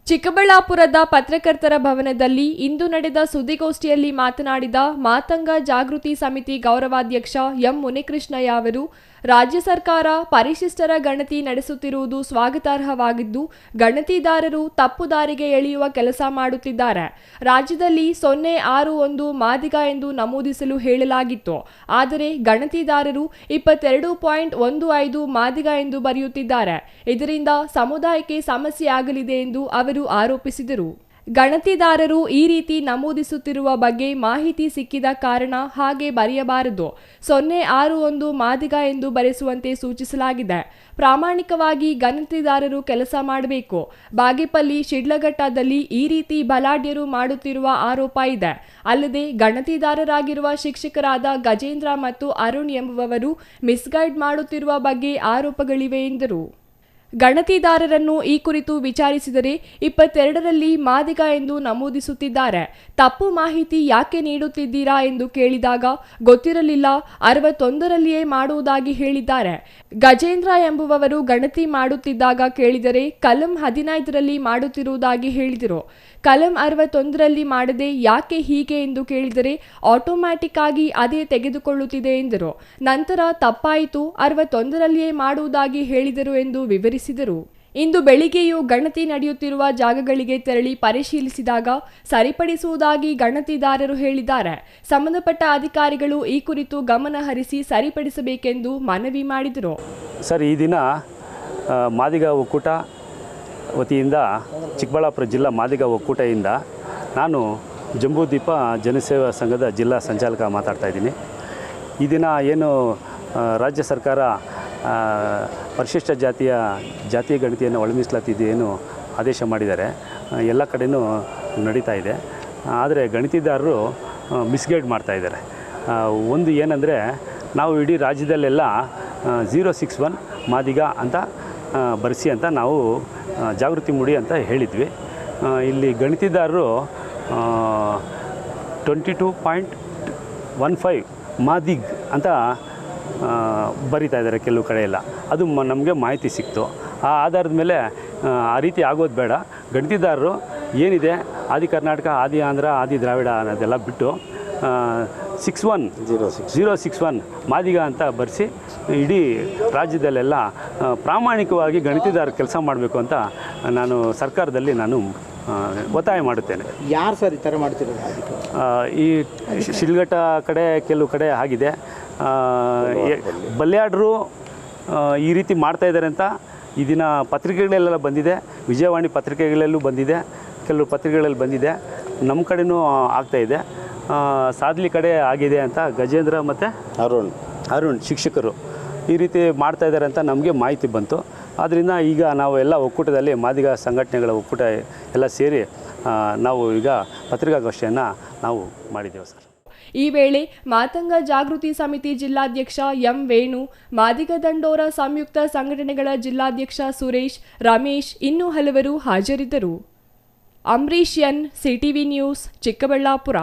ಚಿಕ್ಕಬಳ್ಳಾಪುರದ ಪತ್ರಕರ್ತರ ಭವನದಲ್ಲಿ ಇಂದು ನಡೆದ ಸುದ್ದಿಗೋಷ್ಠಿಯಲ್ಲಿ ಮಾತನಾಡಿದ ಮಾತಂಗ ಜಾಗೃತಿ ಸಮಿತಿ ಗೌರವಾಧ್ಯಕ್ಷ ಎಂ ಮುನಿಕೃಷ್ಣಯ್ಯ ಅವರು, ರಾಜ್ಯ ಸರ್ಕಾರ ಪರಿಶಿಷ್ಟರ ಗಣತಿ ನಡೆಸುತ್ತಿರುವುದು ಸ್ವಾಗತಾರ್ಹವಾಗಿದ್ದು, ಗಣತಿದಾರರು ತಪ್ಪು ದಾರಿಗೆ ಎಳೆಯುವ ಕೆಲಸ ಮಾಡುತ್ತಿದ್ದಾರೆ. ರಾಜ್ಯದಲ್ಲಿ 061 ಮಾದಿಗ ಎಂದು ನಮೂದಿಸಲು ಹೇಳಲಾಗಿತ್ತು. ಆದರೆ ಗಣತಿದಾರರು 22.15 ಮಾದಿಗ ಎಂದು ಬರೆಯುತ್ತಿದ್ದಾರೆ. ಇದರಿಂದ ಸಮುದಾಯಕ್ಕೆ ಸಮಸ್ಯೆ ಆಗಲಿದೆ ಎಂದು ಅವರು ಆರೋಪಿಸಿದರು. ಗಣತಿದಾರರು ಈ ರೀತಿ ನಮೂದಿಸುತ್ತಿರುವ ಬಗ್ಗೆ ಮಾಹಿತಿ ಸಿಕ್ಕಿದ ಕಾರಣ ಹಾಗೆ ಬರೆಯಬಾರದು. 061 ಮಾದಿಗ ಎಂದು ಬರೆಸುವಂತೆ ಸೂಚಿಸಲಾಗಿದೆ. ಪ್ರಾಮಾಣಿಕವಾಗಿ ಗಣತಿದಾರರು ಕೆಲಸ ಮಾಡಬೇಕು. ಬಾಗೇಪಲ್ಲಿ, ಶಿಡ್ಲಘಟ್ಟದಲ್ಲಿ ಈ ರೀತಿ ಬಲಾಢ್ಯರು ಮಾಡುತ್ತಿರುವ ಆರೋಪ ಇದೆ. ಅಲ್ಲದೆ ಗಣತಿದಾರರಾಗಿರುವ ಶಿಕ್ಷಕರಾದ ಗಜೇಂದ್ರ ಮತ್ತು ಅರುಣ್ ಎಂಬುವವರು ಮಿಸ್ಗೈಡ್ ಮಾಡುತ್ತಿರುವ ಬಗ್ಗೆ ಆರೋಪಗಳಿವೆ ಎಂದರು. ಗಣತಿದಾರರನ್ನು ಈ ಕುರಿತು ವಿಚಾರಿಸಿದರೆ 22ರಲ್ಲಿ ಮಾದಿಗ ಎಂದು ನಮೂದಿಸುತ್ತಿದ್ದಾರೆ. ತಪ್ಪು ಮಾಹಿತಿ ಯಾಕೆ ನೀಡುತ್ತಿದ್ದೀರಾ ಎಂದು ಕೇಳಿದಾಗ ಗೊತ್ತಿರಲಿಲ್ಲ, 61ರಲ್ಲಿಯೇ ಮಾಡುವುದಾಗಿ ಹೇಳಿದ್ದಾರೆ. ಗಜೇಂದ್ರ ಎಂಬುವವರು ಗಣತಿ ಮಾಡುತ್ತಿದ್ದಾಗ ಕೇಳಿದರೆ ಕಲಂ 15ರಲ್ಲಿ ಮಾಡುತ್ತಿರುವುದಾಗಿ ಹೇಳಿದರು. ಕಲಂ 61ರಲ್ಲಿ ಮಾಡದೆ ಯಾಕೆ ಹೀಗೆ ಎಂದು ಕೇಳಿದರೆ ಆಟೋಮ್ಯಾಟಿಕ್ ಆಗಿ ಅದೇ ತೆಗೆದುಕೊಳ್ಳುತ್ತಿದೆ ಎಂದರು. ನಂತರ ತಪ್ಪಾಯಿತು, 61ರಲ್ಲಿಯೇ ಮಾಡುವುದಾಗಿ ಹೇಳಿದರು ಎಂದು ವಿವರಿಸಿದರು. ಇಂದು ಬೆಳಿಗ್ಗೆಯೂ ಗಣತಿ ನಡೆಯುತ್ತಿರುವ ಜಾಗಗಳಿಗೆ ತೆರಳಿ ಪರಿಶೀಲಿಸಿದಾಗ ಸರಿಪಡಿಸುವುದಾಗಿ ಗಣತಿದಾರರು ಹೇಳಿದ್ದಾರೆ. ಸಂಬಂಧಪಟ್ಟ ಅಧಿಕಾರಿಗಳು ಈ ಕುರಿತು ಗಮನ ಹರಿಸಿ ಸರಿಪಡಿಸಬೇಕೆಂದು ಮನವಿ ಮಾಡಿದರು. ಸರ್, ಈ ದಿನ ಮಾದಿಗ ಒಕ್ಕೂಟ ವತಿಯಿಂದ ಚಿಕ್ಕಬಳ್ಳಾಪುರ ಜಿಲ್ಲಾ ಮಾದಿಗ ಒಕ್ಕೂಟದಿಂದ ನಾನು ಜಂಬೂದ್ವೀಪ ಜನಸೇವಾ ಸಂಘದ ಜಿಲ್ಲಾ ಸಂಚಾಲಕ ಮಾತಾಡ್ತಾ ಇದ್ದೀನಿ. ಈ ದಿನ ಏನು ರಾಜ್ಯ ಸರ್ಕಾರ ಪರಿಶಿಷ್ಟ ಜಾತಿಯ ಗಣತಿಯನ್ನು ಒಳ ಮೀಸಲಾತಿ ಏನು ಆದೇಶ ಮಾಡಿದ್ದಾರೆ, ಎಲ್ಲ ಕಡೆಯೂ ನಡೀತಾ ಇದೆ. ಆದರೆ ಗಣತಿದಾರರು ಮಿಸ್ಗೈಡ್ ಮಾಡ್ತಾಯಿದ್ದಾರೆ. ಒಂದು ಏನಂದರೆ, ನಾವು ಇಡೀ ರಾಜ್ಯದಲ್ಲೆಲ್ಲ 061 ಮಾದಿಗ ಅಂತ ಬರೆಸಿ ಅಂತ ನಾವು ಜಾಗೃತಿ ಮೂಡಿ ಅಂತ ಹೇಳಿದ್ವಿ. ಇಲ್ಲಿ ಗಣತಿದಾರರು 22.15 ಮಾದಿಗ್ ಅಂತ ಬರಿತಾ ಇದ್ದಾರೆ ಕೆಲವು ಕಡೆ ಎಲ್ಲ. ಅದು ನಮಗೆ ಮಾಹಿತಿ ಸಿಕ್ತು. ಆ ಆಧಾರದ ಮೇಲೆ ಆ ರೀತಿ ಆಗೋದು ಬೇಡ. ಗಣತಿದಾರರು ಏನಿದೆ ಆದಿ ಕರ್ನಾಟಕ, ಆದಿ ಆಂಧ್ರ, ಆದಿ ದ್ರಾವಿಡ ಅನ್ನೋದೆಲ್ಲ ಬಿಟ್ಟು 061 ಮಾದಿಗ ಅಂತ ಬರೆಸಿ ಇಡೀ ರಾಜ್ಯದಲ್ಲೆಲ್ಲ ಪ್ರಾಮಾಣಿಕವಾಗಿ ಗಣತಿದಾರ ಕೆಲಸ ಮಾಡಬೇಕು ಅಂತ ನಾನು ಸರ್ಕಾರದಲ್ಲಿ ನಾನು ಒತ್ತಾಯ ಮಾಡುತ್ತೇನೆ. ಯಾರು ಸರ್ ಈ ಥರ ಮಾಡ್ತಿರೋದು? ಈ ಶಿಡ್ಲಘಟ್ಟ ಕಡೆ ಕೆಲವು ಕಡೆ ಆಗಿದೆ. ಬಲ್ಯಾಡ್ರು ಈ ರೀತಿ ಮಾಡ್ತಾ ಇದ್ದಾರೆ ಅಂತ ಈ ದಿನ ಪತ್ರಿಕೆಗಳೆಲ್ಲ ಬಂದಿದೆ. ವಿಜಯವಾಣಿ ಪತ್ರಿಕೆಗಳಲ್ಲೂ ಬಂದಿದೆ, ಕೆಲವು ಪತ್ರಿಕೆಗಳಲ್ಲಿ ಬಂದಿದೆ. ನಮ್ಮ ಕಡೆಯೂ ಆಗ್ತಾಯಿದೆ. ಸಾದ್ಲಿ ಕಡೆ ಆಗಿದೆ ಅಂತ ಗಜೇಂದ್ರ ಮತ್ತು ಅರುಣ್ ಶಿಕ್ಷಕರು ಈ ರೀತಿ ಮಾಡ್ತಾ ಇದ್ದಾರೆ ಅಂತ ನಮಗೆ ಮಾಹಿತಿ ಬಂತು. ಆದ್ದರಿಂದ ಈಗ ನಾವು ಎಲ್ಲ ಒಕ್ಕೂಟದಲ್ಲಿ ಮಾದಿಗ ಸಂಘಟನೆಗಳ ಒಕ್ಕೂಟ ಎಲ್ಲ ಸೇರಿ ನಾವು ಈಗ ಪತ್ರಿಕಾಗೋಷ್ಠಿಯನ್ನು ನಾವು ಮಾಡಿದ್ದೇವೆ ಸರ್. ಈ ವೇಳೆ ಮಾತಂಗ ಜಾಗೃತಿ ಸಮಿತಿ ಜಿಲ್ಲಾಧ್ಯಕ್ಷ ಎಂ ವೇಣು, ಮಾದಿಗ ದಂಡೋರ ಸಂಯುಕ್ತ ಸಂಘಟನೆಗಳ ಜಿಲ್ಲಾಧ್ಯಕ್ಷ ಸುರೇಶ್, ರಮೇಶ್ ಇನ್ನೂ ಹಲವರು ಹಾಜರಿದ್ದರು. Ambarish N, CTV news, Chikkaballapur.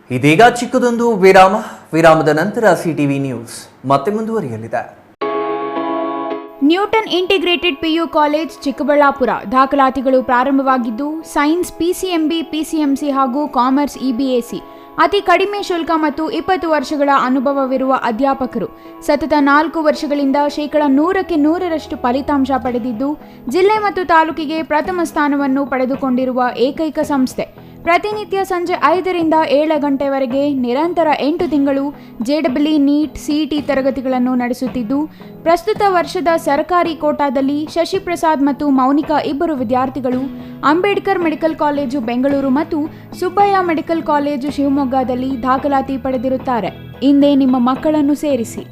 ಇದೀಗ ಚಿಕ್ಕದೊಂದು ವಿರಾಮದ ನಂತರ ಸಿಟಿವಿ ನ್ಯೂಸ್ ಮತ್ತೆ ಮುಂದುವರಿಯಲಿದೆ. Newton integrated PU college Chikkaballapur ದಾಖಲಾತಿಗಳು ಪ್ರಾರಂಭವಾಗಿದ್ದು ಸೈನ್ಸ್ ಪಿಸಿಎಂಬಿ, ಪಿಸಿಎಂಸಿ ಹಾಗೂ ಕಾಮರ್ಸ್ ಇಬಿಎಸಿ ಅತಿ ಕಡಿಮೆ ಶುಲ್ಕ ಮತ್ತು 20 ವರ್ಷಗಳ ಅನುಭವವಿರುವ ಅಧ್ಯಾಪಕರು ಸತತ 4 ವರ್ಷಗಳಿಂದ 100% ಫಲಿತಾಂಶ ಪಡೆದಿದ್ದು ಜಿಲ್ಲೆ ಮತ್ತು ತಾಲೂಕಿಗೆ ಪ್ರಥಮ ಸ್ಥಾನವನ್ನು ಪಡೆದುಕೊಂಡಿರುವ ಏಕೈಕ ಸಂಸ್ಥೆ. ಪ್ರತಿನಿತ್ಯ ಸಂಜೆ 5 ರಿಂದ 7 ಗಂಟೆವರೆಗೆ ನಿರಂತರ 8 ತಿಂಗಳು ಜೆಡಬ್ಲ್ಯೂ, ನೀಟ್, ಸಿಇಟಿ ತರಗತಿಗಳನ್ನು ನಡೆಸುತ್ತಿದ್ದು ಪ್ರಸ್ತುತ ವರ್ಷದ ಸರ್ಕಾರಿ ಕೋಟಾದಲ್ಲಿ ಶಶಿಪ್ರಸಾದ್ ಮತ್ತು ಮೌನಿಕಾ ಇಬ್ಬರು ವಿದ್ಯಾರ್ಥಿಗಳು ಅಂಬೇಡ್ಕರ್ ಮೆಡಿಕಲ್ ಕಾಲೇಜು ಬೆಂಗಳೂರು ಮತ್ತು ಸುಬ್ಬಯ್ಯ ಮೆಡಿಕಲ್ ಕಾಲೇಜು ಶಿವಮೊಗ್ಗದಲ್ಲಿ ದಾಖಲಾತಿ ಪಡೆದಿರುತ್ತಾರೆ. ಇಂದೇ ನಿಮ್ಮ ಮಕ್ಕಳನ್ನು ಸೇರಿಸಿ.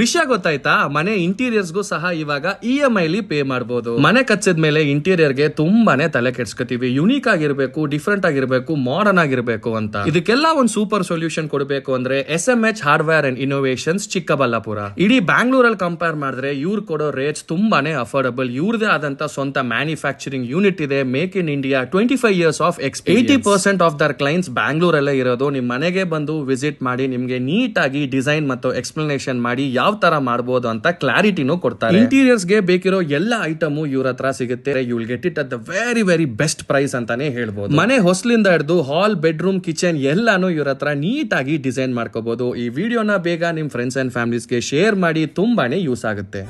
ವಿಷಯ ಗೊತ್ತಾಯ್ತಾ? ಮನೆ ಇಂಟೀರಿಯರ್ಸ್ಗೂ ಸಹ ಇವಾಗ EMI ಪೇ ಮಾಡಬಹುದು. ಮನೆ ಕಚ್ಚಿದ ಮೇಲೆ ಇಂಟೀರಿಯರ್ಗೆ ತುಂಬಾನೇ ತಲೆ ಕೆಡ್ಸ್ಕೊತೀವಿ. ಯುನೀಕ್ ಆಗಿರ್ಬೇಕು, ಡಿಫ್ರೆಂಟ್ ಆಗಿರ್ಬೇಕು, ಮಾಡರ್ನ್ ಆಗಿರ್ಬೇಕು ಅಂತ. ಇದಕ್ಕೆಲ್ಲ ಒಂದು ಸೂಪರ್ ಸೊಲ್ಯೂಷನ್ ಕೊಡಬೇಕು ಅಂದ್ರೆ SMH hardware and innovations Chikkaballapur. ಇಡೀ ಬ್ಯಾಂಗ್ಳೂರಲ್ಲಿ ಕಂಪೇರ್ ಮಾಡಿದ್ರೆ ಇವ್ರು ಕೊಡೋ ರೇಟ್ಸ್ ತುಂಬಾನೇ ಅಫೋರ್ಡಬಲ್. ಇವ್ರದೇ ಆದಂತ ಸ್ವಂತ ಮ್ಯಾನುಫ್ಯಾಕ್ಚರಿಂಗ್ ಯೂನಿಟ್ ಇದೆ. Make in India, 25 years of experience. 80% of their clients ಬ್ಯಾಂಗ್ಳೂರಲ್ಲೇ ಇರೋದು. ನಿಮ್ ಮನೆಗೆ ಬಂದು ವಿಸಿಟ್ ಮಾಡಿ ನಿಮ್ಗೆ ನೀಟ್ ಆಗಿ ಡಿಸೈನ್ ಮತ್ತು ಎಕ್ಸ್ಪ್ಲನೇಷನ್ ಮಾಡಿ ಯಾವ ತರ ಮಾಡಬಹುದು ಅಂತ ಕ್ಲಾರಿಟಿನೂ ಕೊಡ್ತಾರೆ. ಇಂಟೀರಿಯರ್ಸ್ ಗೆ ಬೇಕಿರೋ ಎಲ್ಲ ಐಟಮ್ ಇವ್ರ ಹತ್ರ ಸಿಗುತ್ತೆ. You will get it at the very best price ಅಂತಾನೆ ಹೇಳ್ಬೋದು. ಮನೆ ಹೊಸಲಿಂದ ಹಿಡಿದು ಹಾಲ್, ಬೆಡ್ರೂಮ್, ಕಿಚನ್ ಎಲ್ಲಾನು ಇವ್ರ ಹತ್ರ ನೀಟ್ ಆಗಿ ಡಿಸೈನ್ ಮಾಡ್ಕೋಬಹುದು. ಈ ವಿಡಿಯೋನ ಬೇಗ ನಿಮ್ ಫ್ರೆಂಡ್ಸ್ ಅಂಡ್ ಫ್ಯಾಮಿಲೀಸ್ಗೆ ಶೇರ್ ಮಾಡಿ, ತುಂಬಾನೇ ಯೂಸ್ ಆಗುತ್ತೆ.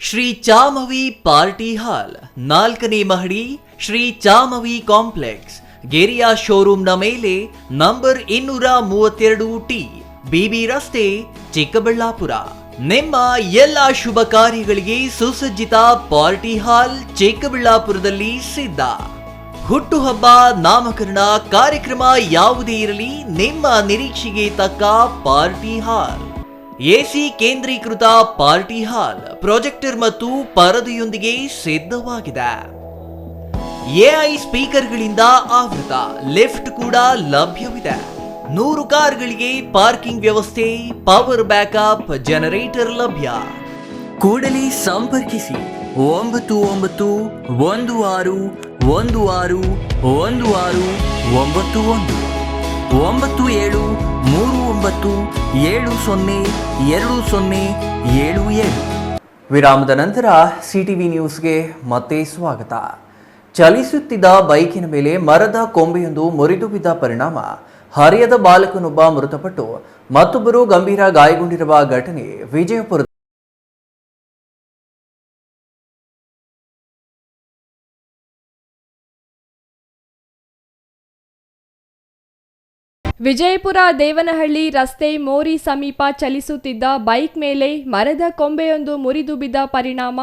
ಶ್ರೀ ಚಾಮವಿ ಪಾರ್ಟಿ ಹಾಲ್ 4ನೇ ಮಹಡಿ, ಶ್ರೀ ಚಾಮವಿ ಕಾಂಪ್ಲೆಕ್ಸ್, ಗೆರಿಯಾ ಶೋರೂಮ್ನ ಮೇಲೆ, ನಂಬರ್ 232T, BB ರಸ್ತೆ, ಚಿಕ್ಕಬಳ್ಳಾಪುರ. ನಿಮ್ಮ ಎಲ್ಲ ಶುಭ ಕಾರ್ಯಗಳಿಗೆ ಸುಸಜ್ಜಿತ ಪಾರ್ಟಿ ಹಾಲ್ ಚಿಕ್ಕಬಳ್ಳಾಪುರದಲ್ಲಿ ಸಿದ್ಧ. ಹುಟ್ಟುಹಬ್ಬ, ನಾಮಕರಣ, ಕಾರ್ಯಕ್ರಮ ಯಾವುದೇ ಇರಲಿ, ನಿಮ್ಮ ನಿರೀಕ್ಷೆಗೆ ತಕ್ಕ ಪಾರ್ಟಿ ಹಾಲ್. ಎಸಿ ಕೇಂದ್ರೀಕೃತ ಪಾರ್ಟಿ ಹಾಲ್, ಪ್ರೊಜೆಕ್ಟರ್ ಮತ್ತು ಪರದೆಯೊಂದಿಗೆ ಸಿದ್ಧವಾಗಿದೆ. ಎಐ ಸ್ಪೀಕರ್ಗಳಿಂದ ಆವೃತ, ಲಿಫ್ಟ್ ಕೂಡ ಲಭ್ಯವಿದೆ. 100 ಕಾರ್ಗಳಿಗೆ ಪಾರ್ಕಿಂಗ್ ವ್ಯವಸ್ಥೆ, ಪವರ್ ಬ್ಯಾಕಪ್, ಜನರೇಟರ್ ಲಭ್ಯ. ಕೂಡಲೇ ಸಂಪರ್ಕಿಸಿ 9916161691 9739702077. ವಿರಾಮದ ನಂತರ ಸಿಟಿವಿ ನ್ಯೂಸ್ಗೆ ಮತ್ತೆ ಸ್ವಾಗತ. ಚಲಿಸುತ್ತಿದ್ದ ಬೈಕಿನ ಮೇಲೆ ಮರದ ಕೊಂಬೆಯೊಂದು ಮುರಿದು ಬಿದ್ದ ಪರಿಣಾಮ ಹರಿಯದ ಬಾಲಕನೊಬ್ಬ ಮೃತಪಟ್ಟು ಮತ್ತೊಬ್ಬರು ಗಂಭೀರ ಗಾಯಗೊಂಡಿರುವ ಘಟನೆ ವಿಜಯಪುರ. ವಿಜಯಪುರ ದೇವನಹಳ್ಳಿ ರಸ್ತೆ ಮೋರಿ ಸಮೀಪ ಚಲಿಸುತ್ತಿದ್ದ ಬೈಕ್ ಮೇಲೆ ಮರದ ಕೊಂಬೆಯೊಂದು ಮುರಿದು ಬಿದ್ದ ಪರಿಣಾಮ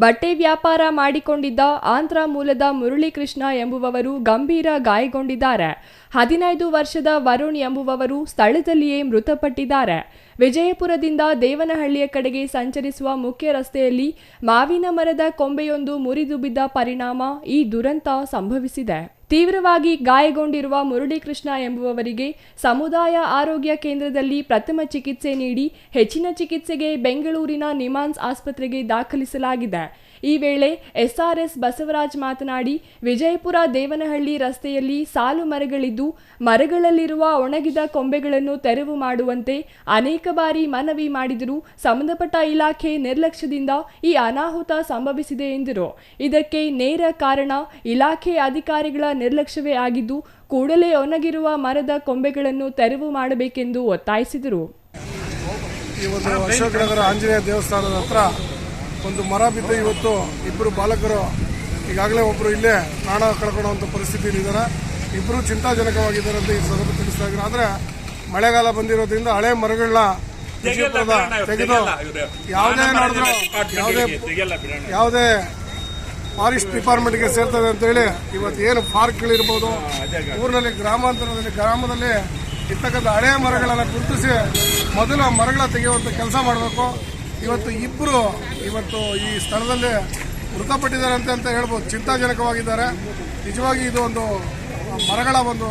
ಬಟ್ಟೆ ವ್ಯಾಪಾರ ಮಾಡಿಕೊಂಡಿದ್ದ ಆಂಧ್ರ ಮೂಲದ ಮುರಳೀಕೃಷ್ಣ ಎಂಬುವವರು ಗಂಭೀರ ಗಾಯಗೊಂಡಿದ್ದಾರೆ. 15 ವರ್ಷದ ವರುಣ್ ಎಂಬುವವರು ಸ್ಥಳದಲ್ಲಿಯೇ ಮೃತಪಟ್ಟಿದ್ದಾರೆ. ವಿಜಯಪುರದಿಂದ ದೇವನಹಳ್ಳಿಯ ಕಡೆಗೆ ಸಂಚರಿಸುವ ಮುಖ್ಯ ರಸ್ತೆಯಲ್ಲಿ ಮಾವಿನ ಮರದ ಕೊಂಬೆಯೊಂದು ಮುರಿದು ಬಿದ್ದ ಪರಿಣಾಮ ಈ ದುರಂತ ಸಂಭವಿಸಿದೆ. ತೀವ್ರವಾಗಿ ಗಾಯಗೊಂಡಿರುವ ಮುರಳೀಕೃಷ್ಣ ಎಂಬುವವರಿಗೆ ಸಮುದಾಯ ಆರೋಗ್ಯ ಕೇಂದ್ರದಲ್ಲಿ ಪ್ರಥಮ ಚಿಕಿತ್ಸೆ ನೀಡಿ ಹೆಚ್ಚಿನ ಚಿಕಿತ್ಸೆಗೆ ಬೆಂಗಳೂರಿನ ನಿಮಾನ್ಸ್ ಆಸ್ಪತ್ರೆಗೆ ದಾಖಲಿಸಲಾಗಿದೆ. ಈ ವೇಳೆ SRS ಬಸವರಾಜ್ ಮಾತನಾಡಿ, ವಿಜಯಪುರ ದೇವನಹಳ್ಳಿ ರಸ್ತೆಯಲ್ಲಿ ಸಾಲು ಮರಗಳಿದ್ದು ಮರಗಳಲ್ಲಿರುವ ಒಣಗಿದ ಕೊಂಬೆಗಳನ್ನು ತೆರವು ಮಾಡುವಂತೆ ಅನೇಕ ಬಾರಿ ಮನವಿ ಮಾಡಿದರೂ ಸಂಬಂಧಪಟ್ಟ ಇಲಾಖೆ ನಿರ್ಲಕ್ಷ್ಯದಿಂದ ಈ ಅನಾಹುತ ಸಂಭವಿಸಿದೆ ಎಂದರು. ಇದಕ್ಕೆ ನೇರ ಕಾರಣ ಇಲಾಖೆ ಅಧಿಕಾರಿಗಳ ನಿರ್ಲಕ್ಷ್ಯವೇ ಆಗಿದ್ದು ಕೂಡಲೇ ಒಣಗಿರುವ ಮರದ ಕೊಂಬೆಗಳನ್ನು ತೆರವು ಮಾಡಬೇಕೆಂದು ಒತ್ತಾಯಿಸಿದರು. ಈ ಒಂದು ಅಶೋಕನಗರ ಆಂಜನೇಯ ದೇವಸ್ಥಾನದ ಹತ್ರ ಒಂದು ಮರ ಬಿದ್ದು ಇವತ್ತು ಇಬ್ಬರು ಬಾಲಕರು ಈಗಾಗಲೇ ಒಬ್ಬರು ಇಲ್ಲೇ ಪ್ರಾಣ ಕಳ್ಕೊಳ್ಳುವಂಥ ಪರಿಸ್ಥಿತಿಯಲ್ಲಿ ಇದ್ದಾರೆ. ಇಬ್ಬರು ಚಿಂತಾಜನಕವಾಗಿದ್ದಾರೆ ಅಂತ ಈ ಸಂದರ್ಭ ತಿಳಿಸ್ತಾ ಇದ್ದಾರೆ. ಆದರೆ ಮಳೆಗಾಲ ಬಂದಿರೋದ್ರಿಂದ ಹಳೆ ಮರಗಳನ್ನ ತೆಗೆದು ಯಾವುದೇ ಫಾರೆಸ್ಟ್ ಡಿಪಾರ್ಟ್ಮೆಂಟ್ಗೆ ಸೇರ್ತದೆ ಅಂತೇಳಿ ಇವತ್ತು ಏನು ಪಾರ್ಕ್ಗಳಿರ್ಬೋದು, ಊರಿನಲ್ಲಿ ಗ್ರಾಮದಲ್ಲಿ ಇರ್ತಕ್ಕಂಥ ಹಳೆ ಮರಗಳನ್ನು ಗುರುತಿಸಿ ಮೊದಲು ಮರಗಳ ತೆಗೆಯುವಂಥ ಕೆಲಸ ಮಾಡಬೇಕು. ಇವತ್ತು ಇಬ್ಬರು ಈ ಸ್ಥಳದಲ್ಲಿ ಮೃತಪಟ್ಟಿದ್ದಾರೆ ಅಂತ ಹೇಳ್ಬೋದು. ಚಿಂತಾಜನಕವಾಗಿದ್ದಾರೆ. ನಿಜವಾಗಿ ಇದು ಒಂದು ಮರಗಳ ಒಂದು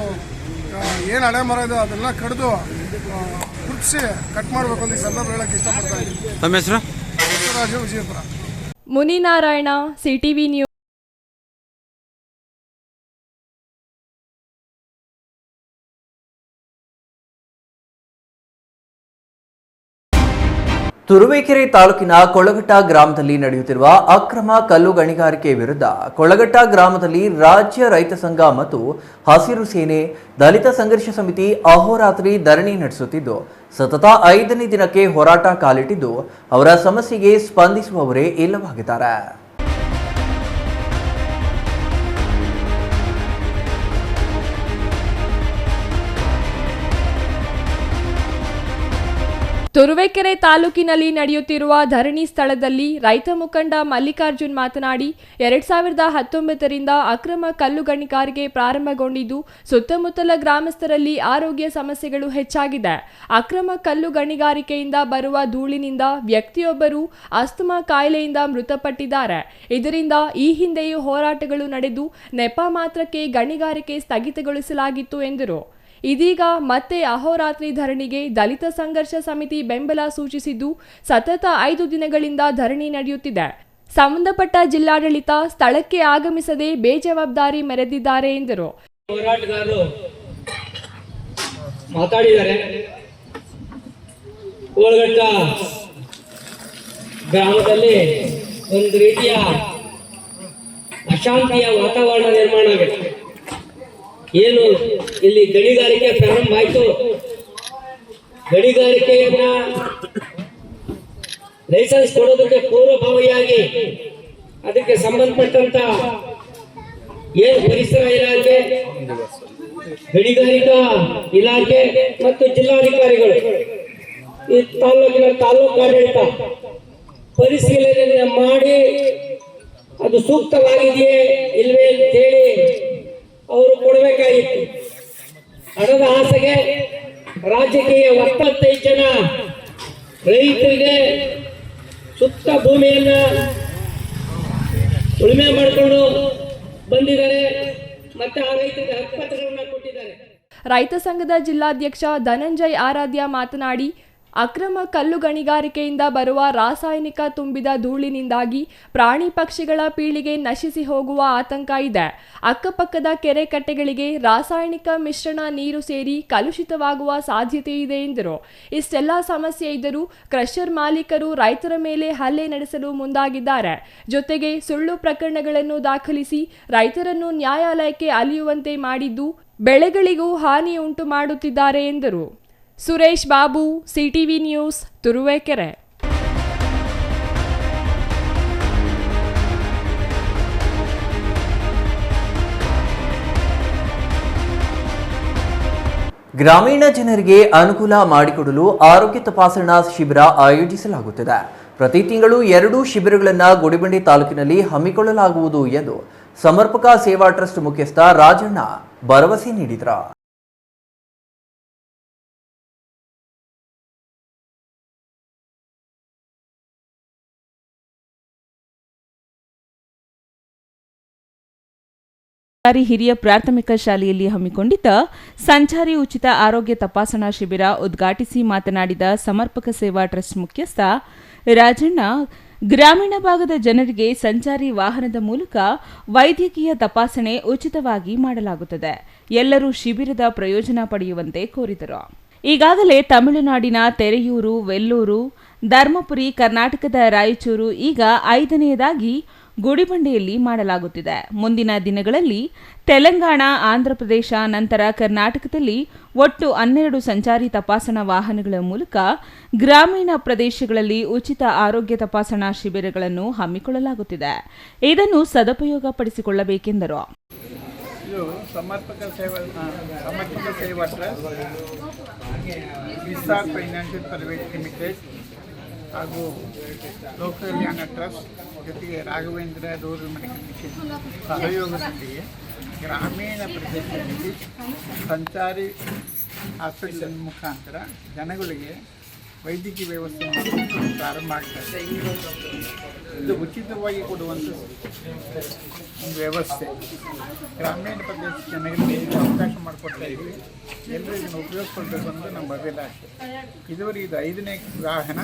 ಏನು ಹಳೆ ಮರ ಇದೆ ಅದೆಲ್ಲ ಕಡಿದು ಗುರುತಿಸಿ ಕಟ್ ಮಾಡಬೇಕು ಅಂತ ಈ ಸಂದರ್ಭ ಹೇಳಕ್ಕೆ ಇಷ್ಟಪಡ್ತಾ ಇದ್ದೀನಿ. ತಮ್ಮ ಹೆಸರು? ರಾಜು ವಿಜಯಪುರ. Muninarayana, CTV news. ತುರುವೇಕೆರೆ ತಾಲೂಕಿನ ಕೊಳಗಟ್ಟ ಗ್ರಾಮದಲ್ಲಿ ನಡೆಯುತ್ತಿರುವ ಅಕ್ರಮ ಕಲ್ಲು ಗಣಿಗಾರಿಕೆ ವಿರುದ್ಧ ಕೊಳಗಟ್ಟ ಗ್ರಾಮದಲ್ಲಿ ರಾಜ್ಯ ರೈತ ಸಂಘ ಮತ್ತು ಹಸಿರು ಸೇನೆ, ದಲಿತ ಸಂಘರ್ಷ ಸಮಿತಿ ಅಹೋರಾತ್ರಿ ಧರಣಿ ನಡೆಸುತ್ತಿದ್ದು ಸತತ 5ನೇ ದಿನಕ್ಕೆ ಹೋರಾಟ ಕಾಲಿಟ್ಟಿದ್ದು ಅವರ ಸಮಸ್ಯೆಗೆ ಸ್ಪಂದಿಸುವವರೇ ಇಲ್ಲವಾಗಿದ್ದಾರೆ. ತುರುವೇಕೆರೆ ತಾಲೂಕಿನಲ್ಲಿ ನಡೆಯುತ್ತಿರುವ ಧರಣಿ ಸ್ಥಳದಲ್ಲಿ ರೈತ ಮುಖಂಡ ಮಲ್ಲಿಕಾರ್ಜುನ್ ಮಾತನಾಡಿ 2019ರಿಂದ ಅಕ್ರಮ ಕಲ್ಲು ಗಣಿಗಾರಿಕೆ ಪ್ರಾರಂಭಗೊಂಡಿದ್ದು ಸುತ್ತಮುತ್ತಲ ಗ್ರಾಮಸ್ಥರಲ್ಲಿ ಆರೋಗ್ಯ ಸಮಸ್ಯೆಗಳು ಹೆಚ್ಚಾಗಿದೆ. ಅಕ್ರಮ ಕಲ್ಲು ಗಣಿಗಾರಿಕೆಯಿಂದ ಬರುವ ಧೂಳಿನಿಂದ ವ್ಯಕ್ತಿಯೊಬ್ಬರು ಅಸ್ತಮಾ ಕಾಯಿಲೆಯಿಂದ ಮೃತಪಟ್ಟಿದ್ದಾರೆ. ಇದರಿಂದ ಈ ಹಿಂದೆಯೂ ಹೋರಾಟಗಳು ನಡೆದು ನೆಪ ಮಾತ್ರಕ್ಕೆ ಗಣಿಗಾರಿಕೆ ಸ್ಥಗಿತಗೊಳಿಸಲಾಗಿತ್ತು ಎಂದರು. ಇದೀಗ ಮತ್ತೆ ಅಹೋರಾತ್ರಿ ಧರಣಿಗೆ ದಲಿತ ಸಂಘರ್ಷ ಸಮಿತಿ ಬೆಂಬಲ ಸೂಚಿಸಿದ್ದು ಸತತ 5 ದಿನಗಳಿಂದ ಧರಣಿ ನಡೆಯುತ್ತಿದೆ. ಸಂಬಂಧಪಟ್ಟ ಜಿಲ್ಲಾಡಳಿತ ಸ್ಥಳಕ್ಕೆ ಆಗಮಿಸದೆ ಬೇಜವಾಬ್ದಾರಿ ಮೆರೆದಿದ್ದಾರೆ ಎಂದರು. ಹೋರಾಟಗಾರರು ಮಾತಾಡಿದ್ದಾರೆ. ಕೋಳಗಟ್ಟ ಗ್ರಾಮದಲ್ಲಿ ಒಂದು ರೀತಿಯ ಅಶಾಂತಿಯ ವಾತಾವರಣ ನಿರ್ಮಾಣ ಆಗಿದೆ. ಏನು ಇಲ್ಲಿ ಗಣಿಗಾರಿಕೆ ಪ್ರಾರಂಭ ಆಯಿತು, ಗಣಿಗಾರಿಕೆಯನ್ನ ಲೈಸೆನ್ಸ್ ಕೊಡೋದಕ್ಕೆ ಪೂರ್ವಭಾವಿಯಾಗಿ ಅದಕ್ಕೆ ಸಂಬಂಧಪಟ್ಟಂತ ಏನು ಪರಿಸರ ಇಲಾಖೆ, ಗಣಿಗಾರಿಕಾ ಇಲಾಖೆ ಮತ್ತು ಜಿಲ್ಲಾಧಿಕಾರಿಗಳು ಈ ತಾಲೂಕಿನ ತಾಲೂಕು ಆಡಳಿತ ಪರಿಶೀಲನೆ ಮಾಡಿ ಅದು ಸೂಕ್ತವಾಗಿದೆಯೇ ಇಲ್ವೇ ಅಂತೇಳಿ ಅವರು ಕೊಡಬೇಕಾಗಿತ್ತು. ಹಣದ ಆಸೆಗೆ ರಾಜಕೀಯ 25 ಜನ ರೈತರಿಗೆ ಸುತ್ತ ಭೂಮಿಯನ್ನ ಉಳುಮೆ ಮಾಡಿಕೊಂಡು ಬಂದಿದ್ದಾರೆ. ಮತ್ತೆ ಆ ರೈತರಿಗೆ ಹಕ್ಕುಪತ್ರಗಳನ್ನು ಕೊಟ್ಟಿದ್ದಾರೆ. ರೈತ ಸಂಘದ ಜಿಲ್ಲಾಧ್ಯಕ್ಷ ಧನಂಜಯ್ ಆರಾಧ್ಯ ಮಾತನಾಡಿ, ಅಕ್ರಮ ಕಲ್ಲು ಗಣಿಗಾರಿಕೆಯಿಂದ ಬರುವ ರಾಸಾಯನಿಕ ತುಂಬಿದ ಧೂಳಿನಿಂದಾಗಿ ಪ್ರಾಣಿ ಪಕ್ಷಿಗಳ ಪೀಳಿಗೆ ನಶಿಸಿ ಹೋಗುವ ಆತಂಕ ಇದೆ. ಅಕ್ಕಪಕ್ಕದ ಕೆರೆ ಕಟ್ಟೆಗಳಿಗೆ ರಾಸಾಯನಿಕ ಮಿಶ್ರಣ ನೀರು ಸೇರಿ ಕಲುಷಿತವಾಗುವ ಸಾಧ್ಯತೆ ಇದೆ ಎಂದರು. ಇಷ್ಟೆಲ್ಲ ಸಮಸ್ಯೆ ಇದ್ದರೂ ಕ್ರಷರ್ ಮಾಲೀಕರು ರೈತರ ಮೇಲೆ ಹಲ್ಲೆ ನಡೆಸಲು ಮುಂದಾಗಿದ್ದಾರೆ. ಜೊತೆಗೆ ಸುಳ್ಳು ಪ್ರಕರಣಗಳನ್ನು ದಾಖಲಿಸಿ ರೈತರನ್ನು ನ್ಯಾಯಾಲಯಕ್ಕೆ ಅಲಿಯುವಂತೆ ಮಾಡಿದ್ದು ಬೆಳೆಗಳಿಗೂ ಹಾನಿ ಉಂಟು ಮಾಡುತ್ತಿದ್ದಾರೆ ಎಂದರು. Suresh Babu, CTV news, Turuvekere. ಗ್ರಾಮೀಣ ಜನರಿಗೆ ಅನುಕೂಲ ಮಾಡಿಕೊಡಲು ಆರೋಗ್ಯ ತಪಾಸಣಾ ಶಿಬಿರ ಆಯೋಜಿಸಲಾಗುತ್ತಿದೆ. ಪ್ರತಿ ತಿಂಗಳು 2 ಶಿಬಿರಗಳನ್ನು ಗುಡಿಬಂಡೆ ತಾಲೂಕಿನಲ್ಲಿ ಹಮ್ಮಿಕೊಳ್ಳಲಾಗುವುದು ಎಂದು ಸಮರ್ಪಕ ಸೇವಾ ಟ್ರಸ್ಟ್ ಮುಖ್ಯಸ್ಥ ರಾಜಣ್ಣ ಭರವಸೆ ನೀಡಿದರು. ಹಿರಿಯ ಪ್ರಾಥಮಿಕ ಶಾಲೆಯಲ್ಲಿ ಹಮ್ಮಿಕೊಂಡಿದ್ದ ಸಂಚಾರಿ ಉಚಿತ ಆರೋಗ್ಯ ತಪಾಸಣಾ ಶಿಬಿರ ಉದ್ಘಾಟಿಸಿ ಮಾತನಾಡಿದ ಸಮರ್ಪಕ ಸೇವಾ ಟ್ರಸ್ಟ್ ಮುಖ್ಯಸ್ಥ ರಾಜಣ್ಣ, ಗ್ರಾಮೀಣ ಭಾಗದ ಜನರಿಗೆ ಸಂಚಾರಿ ವಾಹನದ ಮೂಲಕ ವೈದ್ಯಕೀಯ ತಪಾಸಣೆ ಉಚಿತವಾಗಿ ಮಾಡಲಾಗುತ್ತದೆ. ಎಲ್ಲರೂ ಶಿಬಿರದ ಪ್ರಯೋಜನ ಪಡೆಯುವಂತೆ ಕೋರಿದರು. ಈಗಾಗಲೇ ತಮಿಳುನಾಡಿನ ತೆರೆಯೂರು, ವೆಲ್ಲೂರು, ಧರ್ಮಪುರಿ, ಕರ್ನಾಟಕದ ರಾಯಚೂರು, ಈಗ 5ನೇದಾಗಿ ಗುಡಿಬಂಡೆಯಲ್ಲಿ ಮಾಡಲಾಗುತ್ತಿದೆ. ಮುಂದಿನ ದಿನಗಳಲ್ಲಿ ತೆಲಂಗಾಣ, ಆಂಧ್ರಪ್ರದೇಶ, ನಂತರ ಕರ್ನಾಟಕದಲ್ಲಿ ಒಟ್ಟು 12 ಸಂಚಾರಿ ತಪಾಸಣಾ ವಾಹನಗಳ ಮೂಲಕ ಗ್ರಾಮೀಣ ಪ್ರದೇಶಗಳಲ್ಲಿ ಉಚಿತ ಆರೋಗ್ಯ ತಪಾಸಣಾ ಶಿಬಿರಗಳನ್ನು ಹಮ್ಮಿಕೊಳ್ಳಲಾಗುತ್ತಿದೆ. ಇದನ್ನು ಸದುಪಯೋಗಪಡಿಸಿಕೊಳ್ಳಬೇಕೆಂದರು. ಸಮರ್ಪಕ ಸೇವಾ ಟ್ರಸ್ಟ್, ವಿಸಾಕ್ ಫೈನಾನ್ಷಿಯಲ್ ಪ್ರೈವೇಟ್ ಲಿಮಿಟೆಡ್ ಹಾಗೂ ಲೋಕಕಲ್ಯಾಣ ಟ್ರಸ್ಟ್ ಜೊತೆಗೆ ರಾಘವೇಂದ್ರ ರೂರಲ್ ಮೆಡಿಕಲ್ ಮಿಷನ್ ಸಹಯೋಗದೊಂದಿಗೆ ಗ್ರಾಮೀಣ ಪ್ರದೇಶದಲ್ಲಿ ಸಂಚಾರಿ ಹಾಸ್ಪಿಟಲ್ ಮುಖಾಂತರ ಜನಗಳಿಗೆ ವೈದ್ಯಕೀಯ ವ್ಯವಸ್ಥೆಯನ್ನು ಪ್ರಾರಂಭ ಆಗ್ತದೆ. ಇದು ಉಚಿತವಾಗಿ ಕೊಡುವಂಥ ಒಂದು ವ್ಯವಸ್ಥೆ ಗ್ರಾಮೀಣ ಪ್ರದೇಶ ಜನಗಳಿಗೆ ಅವಕಾಶ ಮಾಡಿಕೊಡ್ತಾ ಇದ್ದೀವಿ. ಎಲ್ಲರೂ ಇದನ್ನು ಉಪಯೋಗಿಸ್ಕೊಳ್ಬೇಕು ಅನ್ನೋದು ನಮ್ಮ ಅಭಿಲಾಷೆ. ಇದುವರೆಗೆ ಇದು 5ನೇ ವಾಹನ.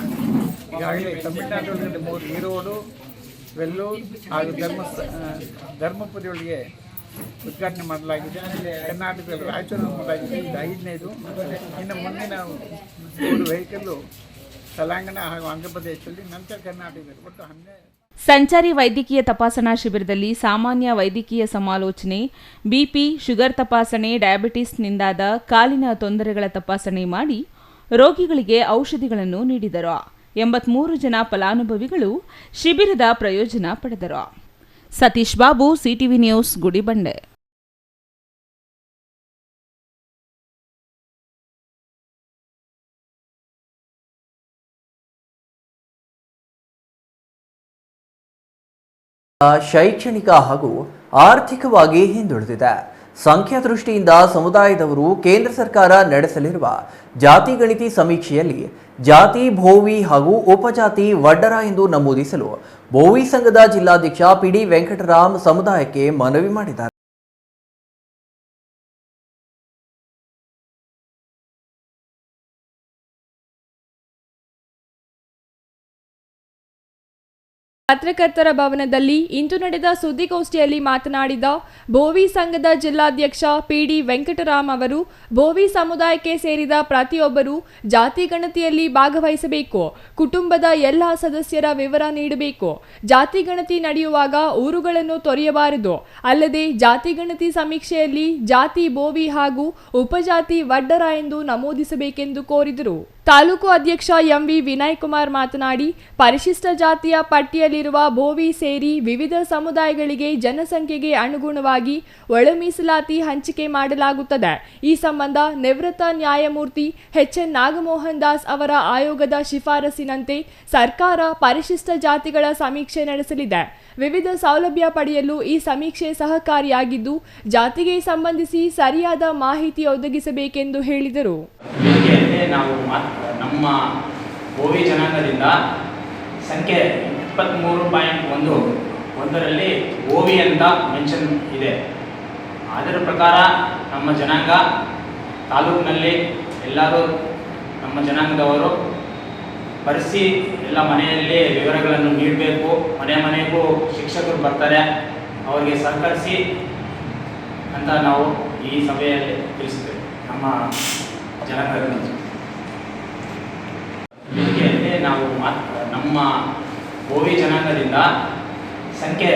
ಈಗಾಗಲೇ ತಮಿಳುನಾಡೊಳಗಡೆ 3 ಈರೋಡು, ವೆಲ್ಲೂರು ಹಾಗೂ ಧರ್ಮಪುರಿಯೊಳಗೆ ಉದ್ಘಾಟನೆ ಮಾಡಲಾಗಿದೆ. ಕರ್ನಾಟಕದಲ್ಲಿ ರಾಯಚೂರು ಮಾಡಲಾಗಿದೆ. ಇದು 5ನೇದು. ಇನ್ನು ಮುಂದಿನ 3 ವೆಹಿಕಲ್ಲು ತೆಲಂಗಾಣ ಹಾಗೂ ಆಂಧ್ರಪ್ರದೇಶದಲ್ಲಿ, ನಂತರ ಕರ್ನಾಟಕದಲ್ಲಿ ಒಟ್ಟು 12. ಸಂಚಾರಿ ವೈದ್ಯಕೀಯ ತಪಾಸಣಾ ಶಿಬಿರದಲ್ಲಿ ಸಾಮಾನ್ಯ ವೈದ್ಯಕೀಯ ಸಮಾಲೋಚನೆ, ಬಿಪಿ, ಶುಗರ್ ತಪಾಸಣೆ, ಡಯಾಬಿಟಿಸ್ನಿಂದಾದ ಕಾಲಿನ ತೊಂದರೆಗಳ ತಪಾಸಣೆ ಮಾಡಿ ರೋಗಿಗಳಿಗೆ ಔಷಧಿಗಳನ್ನು ನೀಡಿದರು. 83 ಜನ ಫಲಾನುಭವಿಗಳು ಶಿಬಿರದ ಪ್ರಯೋಜನ ಪಡೆದರು. Satish Babu, CTV news, Gudibande. ಶೈಕ್ಷಣಿಕ ಹಾಗೂ ಆರ್ಥಿಕವಾಗಿ ಹಿಂದುಳಿದಿದೆ. ಸಂಖ್ಯಾ ದೃಷ್ಟಿಯಿಂದ ಸಮುದಾಯದವರು ಕೇಂದ್ರ ಸರ್ಕಾರ ನಡೆಸಲಿರುವ ಜಾತಿ ಗಣತಿ ಸಮೀಕ್ಷೆಯಲ್ಲಿ ಜಾತಿ ಭೋವಿ ಹಾಗೂ ಉಪಜಾತಿ ವಡ್ಡರ ಎಂದು ನಮೂದಿಸಲು ಭೋವಿ ಸಂಘದ ಜಿಲ್ಲಾಧ್ಯಕ್ಷ ಪಿಡಿ ವೆಂಕಟರಾಮ್ ಸಮುದಾಯಕ್ಕೆ ಮನವಿ ಮಾಡಿದ್ದಾರೆ. ಪತ್ರಕರ್ತರ ಭವನದಲ್ಲಿ ಇಂದು ನಡೆದ ಸುದ್ದಿಗೋಷ್ಠಿಯಲ್ಲಿ ಮಾತನಾಡಿದ ಭೋವಿ ಸಂಘದ ಜಿಲ್ಲಾಧ್ಯಕ್ಷ ಪಿಡಿ ವೆಂಕಟರಾಮ್ ಅವರು, ಭೋವಿ ಸಮುದಾಯಕ್ಕೆ ಸೇರಿದ ಪ್ರತಿಯೊಬ್ಬರು ಜಾತಿ ಗಣತಿಯಲ್ಲಿ ಭಾಗವಹಿಸಬೇಕು. ಕುಟುಂಬದ ಎಲ್ಲ ಸದಸ್ಯರ ವಿವರ ನೀಡಬೇಕು. ಜಾತಿ ಗಣತಿ ನಡೆಯುವಾಗ ಊರುಗಳನ್ನು ತೊರೆಯಬಾರದು. ಅಲ್ಲದೆ ಜಾತಿ ಗಣತಿ ಸಮೀಕ್ಷೆಯಲ್ಲಿ ಜಾತಿ ಭೋವಿ ಹಾಗೂ ಉಪಜಾತಿ ವಡ್ಡರ ಎಂದು ನಮೂದಿಸಬೇಕೆಂದು ಕೋರಿದರು. ತಾಲೂಕು ಅಧ್ಯಕ್ಷ ಎಂವಿ ವಿನಯ್ ಕುಮಾರ್ ಮಾತನಾಡಿ, ಪರಿಶಿಷ್ಟ ಜಾತಿಯ ಪಟ್ಟಿಯಲ್ಲಿರುವ ಭೋವಿ ಸೇರಿ ವಿವಿಧ ಸಮುದಾಯಗಳಿಗೆ ಜನಸಂಖ್ಯೆಗೆ ಅನುಗುಣವಾಗಿ ಒಳ ಮೀಸಲಾತಿ ಹಂಚಿಕೆ ಮಾಡಲಾಗುತ್ತದೆ. ಈ ಸಂಬಂಧ ನಿವೃತ್ತ ನ್ಯಾಯಮೂರ್ತಿ ಎಚ್ಎನ್ ನಾಗಮೋಹನ್ ದಾಸ್ ಅವರ ಆಯೋಗದ ಶಿಫಾರಸಿನಂತೆ ಸರ್ಕಾರ ಪರಿಶಿಷ್ಟ ಜಾತಿಗಳ ಸಮೀಕ್ಷೆ ನಡೆಸಲಿದೆ. ವಿವಿಧ ಸೌಲಭ್ಯ ಪಡೆಯಲು ಈ ಸಮೀಕ್ಷೆ ಸಹಕಾರಿಯಾಗಿದ್ದು, ಜಾತಿಗೆ ಸಂಬಂಧಿಸಿ ಸರಿಯಾದ ಮಾಹಿತಿ ಒದಗಿಸಬೇಕೆಂದು ಹೇಳಿದರು. ನಾವು ನಮ್ಮ ಭೋವಿ ಜನಾಂಗದಿಂದ ಸಂಖ್ಯೆ 23.1ರಲ್ಲಿ ಭೋವಿ ಅಂತ ಮೆನ್ಷನ್ ಇದೆ. ಅದರ ಪ್ರಕಾರ ನಮ್ಮ ಜನಾಂಗ ತಾಲೂಕಿನಲ್ಲಿ ಎಲ್ಲರೂ ನಮ್ಮ ಜನಾಂಗದವರು ಬರೆಸಿ ಎಲ್ಲ ಮನೆಯಲ್ಲಿ ವಿವರಗಳನ್ನು ನೀಡಬೇಕು. ಮನೆಗೂ ಶಿಕ್ಷಕರು ಬರ್ತಾರೆ, ಅವರಿಗೆ ಸಹಕರಿಸಿ ಅಂತ ನಾವು ಈ ಸಭೆಯಲ್ಲಿ ತಿಳಿಸ್ತೇವೆ. ನಮ್ಮ ಜನಾಂಗದ ನಾವು ನಮ್ಮ ಭೋವಿ ಜನಾಂಗದಿಂದ ಸಂಖ್ಯೆ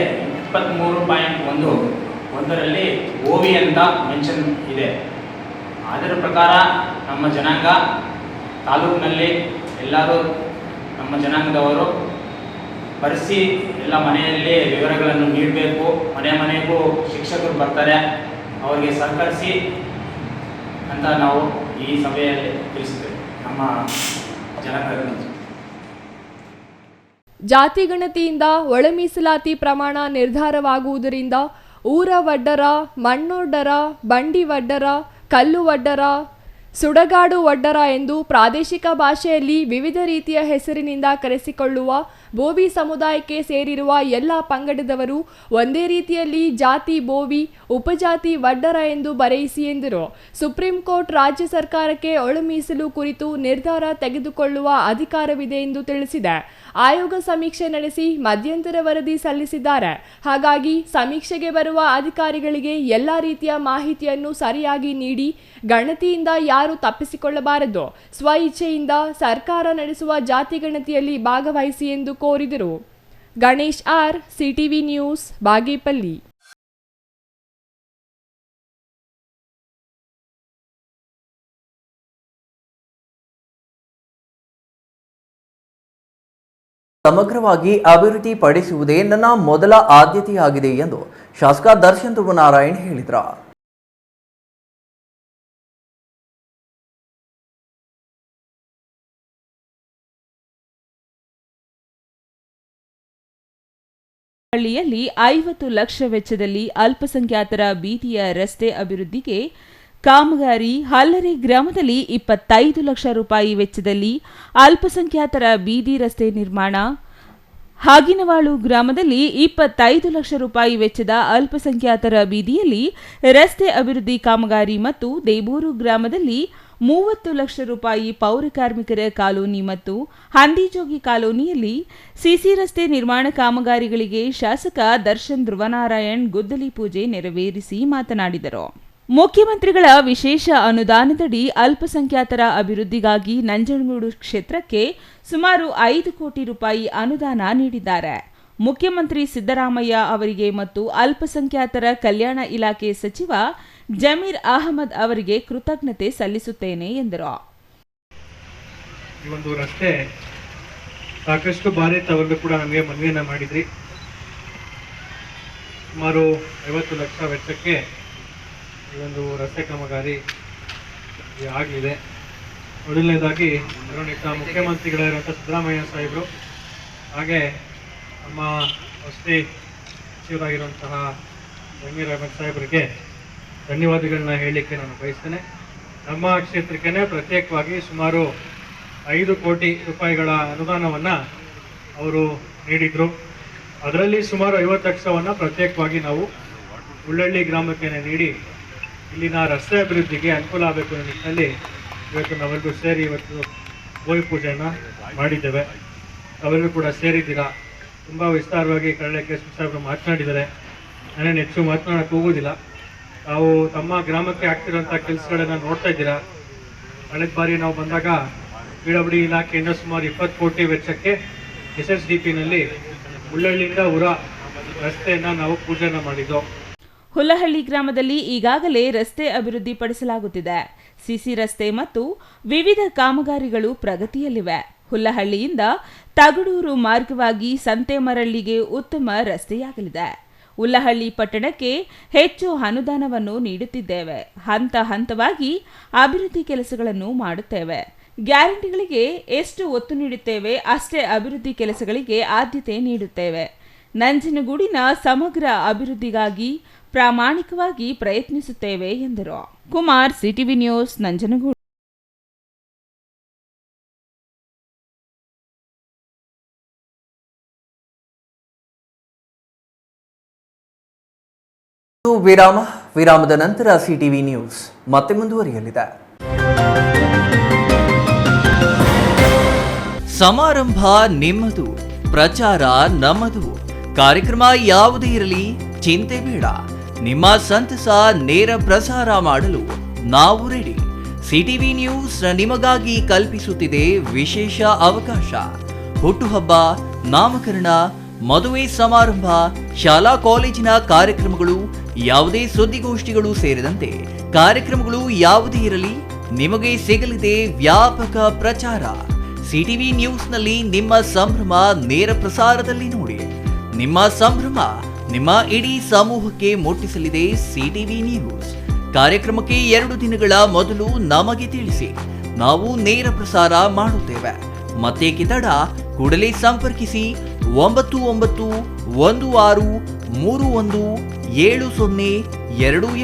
23.1ರಲ್ಲಿ ಭೋವಿ ಅಂತ ಮೆನ್ಷನ್ ಇದೆ. ಅದರ ಪ್ರಕಾರ ನಮ್ಮ ಜನಾಂಗ ತಾಲೂಕಿನಲ್ಲಿ ಎಲ್ಲರೂ ನಮ್ಮ ಜನಾಂಗದವರು ಬರೆಸಿ ಎಲ್ಲ ಮನೆಯಲ್ಲಿ ವಿವರಗಳನ್ನು ನೀಡಬೇಕು. ಮನೆಗೂ ಶಿಕ್ಷಕರು ಬರ್ತಾರೆ, ಅವರಿಗೆ ಸಹಕರಿಸಿ ಅಂತ ನಾವು ಈ ಸಭೆಯಲ್ಲಿ ತಿಳಿಸ್ತೇವೆ. ನಮ್ಮ ಜನಾಂಗದ ಜಾತಿ ಗಣತಿಯಿಂದ ಒಳ ಮೀಸಲಾತಿ ಪ್ರಮಾಣ ನಿರ್ಧಾರವಾಗುವುದರಿಂದ ಊರ ವಡ್ಡರ, ಮಣ್ಣೊಡ್ಡರ, ಬಂಡಿ ವಡ್ಡರ, ಕಲ್ಲು ವಡ್ಡರ, ಸುಡಗಾಡು ವಡ್ಡರ ಎಂದು ಪ್ರಾದೇಶಿಕ ಭಾಷೆಯಲ್ಲಿ ವಿವಿಧ ರೀತಿಯ ಹೆಸರಿನಿಂದ ಕರೆಸಿಕೊಳ್ಳುವ ಭೋವಿ ಸಮುದಾಯಕ್ಕೆ ಸೇರಿರುವ ಎಲ್ಲ ಪಂಗಡದವರು ಒಂದೇ ರೀತಿಯಲ್ಲಿ ಜಾತಿ ಭೋವಿ, ಉಪಜಾತಿ ವಡ್ಡರ ಎಂದು ಬರೆಯಿಸಿ ಎಂದರು. ಸುಪ್ರೀಂ ಕೋರ್ಟ್ ರಾಜ್ಯ ಸರ್ಕಾರಕ್ಕೆ ಒಳ ಮೀಸಲು ಕುರಿತು ನಿರ್ಧಾರ ತೆಗೆದುಕೊಳ್ಳುವ ಅಧಿಕಾರವಿದೆ ಎಂದು ತಿಳಿಸಿದೆ. ಆಯೋಗ ಸಮೀಕ್ಷೆ ನಡೆಸಿ ಮಧ್ಯಂತರ ವರದಿ ಸಲ್ಲಿಸಿದ್ದಾರೆ. ಹಾಗಾಗಿ ಸಮೀಕ್ಷೆಗೆ ಬರುವ ಅಧಿಕಾರಿಗಳಿಗೆ ಎಲ್ಲ ರೀತಿಯ ಮಾಹಿತಿಯನ್ನು ಸರಿಯಾಗಿ ನೀಡಿ ಗಣತಿಯಿಂದ ಯಾರು ತಪ್ಪಿಸಿಕೊಳ್ಳಬಾರದು. ಸ್ವ ಇಚ್ಛೆಯಿಂದ ಸರ್ಕಾರ ನಡೆಸುವ ಜಾತಿ ಗಣತಿಯಲ್ಲಿ ಭಾಗವಹಿಸಿ ಎಂದು ಕೋರಿದರು. Ganesh R, CTV news, Bagepalli. ಸಮಗ್ರವಾಗಿ ಅಭಿವೃದ್ಧಿ ಪಡಿಸುವುದೇ ನನ್ನ ಮೊದಲ ಆದ್ಯತೆಯಾಗಿದೆ ಎಂದು ಶಾಸಕ ದರ್ಶನ್ ಧ್ರುವನಾರಾಯಣ್ ಹೇಳಿದರು. ಹಳ್ಳಿಯಲ್ಲಿ 50 ಲಕ್ಷ ವೆಚ್ಚದಲ್ಲಿ ಅಲ್ಪಸಂಖ್ಯಾತರ ಬೀದಿಯ ರಸ್ತೆ ಅಭಿವೃದ್ಧಿಗೆ ಕಾಮಗಾರಿ ಹಲ್ಲರೆ ಗ್ರಾಮದಲ್ಲಿ 25 ಲಕ್ಷ ರೂಪಾಯಿ ವೆಚ್ಚದಲ್ಲಿ ಅಲ್ಪಸಂಖ್ಯಾತರ ಬೀದಿ ರಸ್ತೆ ನಿರ್ಮಾಣ, ಹಾಗಿನವಾಳು ಗ್ರಾಮದಲ್ಲಿ 25 ಲಕ್ಷ ರೂಪಾಯಿ ವೆಚ್ಚದ ಅಲ್ಪಸಂಖ್ಯಾತರ ಬೀದಿಯಲ್ಲಿ ರಸ್ತೆ ಅಭಿವೃದ್ಧಿ ಕಾಮಗಾರಿ ಮತ್ತು ದೇಬೂರು ಗ್ರಾಮದಲ್ಲಿ 30 ಲಕ್ಷ ರೂಪಾಯಿ ಪೌರ ಕಾರ್ಮಿಕರ ಕಾಲೋನಿ ಮತ್ತು ಹಂದಿಜೋಗಿ ಕಾಲೋನಿಯಲ್ಲಿ ಸಿಸಿ ರಸ್ತೆ ನಿರ್ಮಾಣ ಕಾಮಗಾರಿಗಳಿಗೆ ಶಾಸಕ ದರ್ಶನ್ ಧ್ರುವನಾರಾಯಣ್ ಗುದ್ದಲಿ ಪೂಜೆ ನೆರವೇರಿಸಿ ಮಾತನಾಡಿದರು. ಮುಖ್ಯಮಂತ್ರಿಗಳ ವಿಶೇಷ ಅನುದಾನದಡಿ ಅಲ್ಪಸಂಖ್ಯಾತರ ಅಭಿವೃದ್ಧಿಗಾಗಿ ನಂಜನಗೂಡು ಕ್ಷೇತ್ರಕ್ಕೆ ಸುಮಾರು 5 ಕೋಟಿ ರೂಪಾಯಿ ಅನುದಾನ ನೀಡಿದ್ದಾರೆ. ಮುಖ್ಯಮಂತ್ರಿ ಸಿದ್ದರಾಮಯ್ಯ ಅವರಿಗೆ ಮತ್ತು ಅಲ್ಪಸಂಖ್ಯಾತರ ಕಲ್ಯಾಣ ಇಲಾಖೆ ಸಚಿವ ಜಮೀರ್ ಅಹಮದ್ ಅವರಿಗೆ ಕೃತಜ್ಞತೆ ಸಲ್ಲಿಸುತ್ತೇನೆ ಎಂದರು. ಈ ಒಂದು ರಸ್ತೆ ಸಾಕಷ್ಟು ಬಾರಿ ತಾವೆಲ್ಲರೂ ಕೂಡ ನಮಗೆ ಮನವಿಯನ್ನ ಮಾಡಿದ್ರಿ. ಸುಮಾರು 50 ಲಕ್ಷ ವೆಚ್ಚಕ್ಕೆ ಈ ಒಂದು ರಸ್ತೆ ಕಾಮಗಾರಿ ಆಗಲಿದೆ. ಮೊದಲನೇದಾಗಿ ಗೌರವಾನ್ವಿತ ಮುಖ್ಯಮಂತ್ರಿಗಳಾಗಿರುವಂಥ ಸಿದ್ದರಾಮಯ್ಯ ಸಾಹೇಬರು, ಹಾಗೆ ನಮ್ಮ ವಸತಿ ಸಚಿವರಾಗಿರುವಂತಹ ಜಮೀರ್ ಅಹಮದ್ ಸಾಹೇಬರಿಗೆ ಧನ್ಯವಾದಗಳನ್ನ ಹೇಳಲಿಕ್ಕೆ ನಾನು ಬಯಸ್ತೇನೆ. ನಮ್ಮ ಕ್ಷೇತ್ರಕ್ಕೆ ಪ್ರತ್ಯೇಕವಾಗಿ ಸುಮಾರು 5 ಕೋಟಿ ರೂಪಾಯಿಗಳ ಅನುದಾನವನ್ನು ಅವರು ನೀಡಿದರು. ಅದರಲ್ಲಿ ಸುಮಾರು 50 ಲಕ್ಷವನ್ನು ಪ್ರತ್ಯೇಕವಾಗಿ ನಾವು ಉಳ್ಳಳ್ಳಿ ಗ್ರಾಮಕ್ಕೆ ನೀಡಿ ಇಲ್ಲಿನ ರಸ್ತೆ ಅಭಿವೃದ್ಧಿಗೆ ಅನುಕೂಲ ಆಗಬೇಕು ಅನ್ನೋ ನಿಟ್ಟಿನಲ್ಲಿ ಇವತ್ತು ನಾವೆಲ್ಲರೂ ಸೇರಿ ಇವತ್ತು ಗೋವಿ ಪೂಜೆಯನ್ನು ಮಾಡಿದ್ದೇವೆ. ತಾವೆಲ್ಲರೂ ಕೂಡ ಸೇರಿದ್ದೀರಾ. ತುಂಬ ವಿಸ್ತಾರವಾಗಿ ಕಳ್ಳಕ್ಕೆ ಸಾಹೇಬರು ಮಾತನಾಡಿದ್ದಾರೆ. ನಾನೇನು ಹೆಚ್ಚು ಮಾತನಾಡೋಕ್ಕೆ ಹೋಗೋದಿಲ್ಲ. ತಾವು ತಮ್ಮ ಗ್ರಾಮಕ್ಕೆ ಆಗ್ತಿರೋಂಥ ಕೆಲಸಗಳನ್ನು ನೋಡ್ತಾ ಇದ್ದೀರಾ. ಕಳೆದ ಬಾರಿ ನಾವು ಬಂದಾಗ ಪಿಡಬ್ಲ್ಯೂ ಇಲಾಖೆಯಿಂದ ಸುಮಾರು 20 ಕೋಟಿ ವೆಚ್ಚಕ್ಕೆ SSDPನಲ್ಲಿ ಉಳ್ಳಳ್ಳಿಯಿಂದ ಉರ ರಸ್ತೆಯನ್ನು ನಾವು ಪೂಜೆಯನ್ನು ಮಾಡಿದ್ದು. ಹುಲ್ಲಹಳ್ಳಿ ಗ್ರಾಮದಲ್ಲಿ ಈಗಾಗಲೇ ರಸ್ತೆ ಅಭಿವೃದ್ಧಿಪಡಿಸಲಾಗುತ್ತಿದೆ. ಸಿಸಿ ರಸ್ತೆ ಮತ್ತು ವಿವಿಧ ಕಾಮಗಾರಿಗಳು ಪ್ರಗತಿಯಲ್ಲಿವೆ. ಹುಲ್ಲಹಳ್ಳಿಯಿಂದ ತಗಡೂರು ಮಾರ್ಗವಾಗಿ ಸಂತೆಮರಳ್ಳಿಗೆ ಉತ್ತಮ ರಸ್ತೆಯಾಗಲಿದೆ. ಹುಲ್ಲಹಳ್ಳಿ ಪಟ್ಟಣಕ್ಕೆ ಹೆಚ್ಚು ಅನುದಾನವನ್ನು ನೀಡುತ್ತಿದ್ದೇವೆ. ಹಂತ ಹಂತವಾಗಿ ಅಭಿವೃದ್ಧಿ ಕೆಲಸಗಳನ್ನು ಮಾಡುತ್ತೇವೆ. ಗ್ಯಾರಂಟಿಗಳಿಗೆ ಎಷ್ಟು ಒತ್ತು ನೀಡುತ್ತೇವೆ ಅಷ್ಟೇ ಅಭಿವೃದ್ಧಿ ಕೆಲಸಗಳಿಗೆ ಆದ್ಯತೆ ನೀಡುತ್ತೇವೆ. ನಂಜನಗೂಡಿನ ಸಮಗ್ರ ಅಭಿವೃದ್ಧಿಗಾಗಿ ಪ್ರಾಮಾಣಿಕವಾಗಿ ಪ್ರಯತ್ನಿಸುತ್ತೇವೆ ಎಂದರು. Kumar, CTV news, Nanjangud. ವಿರಾಮದ ನಂತರ ಸಿಟಿವಿ ನ್ಯೂಸ್ ಮತ್ತೆ ಮುಂದುವರಿಯಲಿದೆ. ಸಮಾರಂಭ ನಿಮ್ಮದು, ಪ್ರಚಾರ ನಮ್ಮದು. ಕಾರ್ಯಕ್ರಮ ಯಾವುದೇ ಇರಲಿ ಚಿಂತೆ ಬೇಡ. ನಿಮ್ಮ ಸಂತಸ ನೇರ ಪ್ರಸಾರ ಮಾಡಲು ನಾವು ರೆಡಿ. ಸಿಟಿವಿ ನ್ಯೂಸ್ ನಿಮಗಾಗಿ ಕಲ್ಪಿಸುತ್ತಿದೆ ವಿಶೇಷ ಅವಕಾಶ. ಹುಟ್ಟುಹಬ್ಬ, ನಾಮಕರಣ, ಮದುವೆ ಸಮಾರಂಭ, ಶಾಲಾ ಕಾಲೇಜಿನ ಕಾರ್ಯಕ್ರಮಗಳು, ಯಾವುದೇ ಸುದ್ದಿಗೋಷ್ಠಿಗಳು ಸೇರಿದಂತೆ ಕಾರ್ಯಕ್ರಮಗಳು ಯಾವುದೇ ಇರಲಿ ನಿಮಗೆ ಸಿಗಲಿದೆ ವ್ಯಾಪಕ ಪ್ರಚಾರ. ಸಿಟಿವಿ ನ್ಯೂಸ್ನಲ್ಲಿ ನಿಮ್ಮ ಸಂಭ್ರಮ ನೇರ ಪ್ರಸಾರದಲ್ಲಿ ನೋಡಿ. ನಿಮ್ಮ ಸಂಭ್ರಮ ನಿಮ್ಮ ಇಡೀ ಸಮೂಹಕ್ಕೆ ಮುಟ್ಟಿಸಲಿದೆ ಸಿಟಿವಿ ನ್ಯೂಸ್. ಕಾರ್ಯಕ್ರಮಕ್ಕೆ 2 ದಿನಗಳ ಮೊದಲು ನಮಗೆ ತಿಳಿಸಿ, ನಾವು ನೇರ ಪ್ರಸಾರ ಮಾಡುತ್ತೇವೆ. ಮತ್ತೇಕೆ ತಡ, ಕೂಡಲೇ ಸಂಪರ್ಕಿಸಿ 9916317028.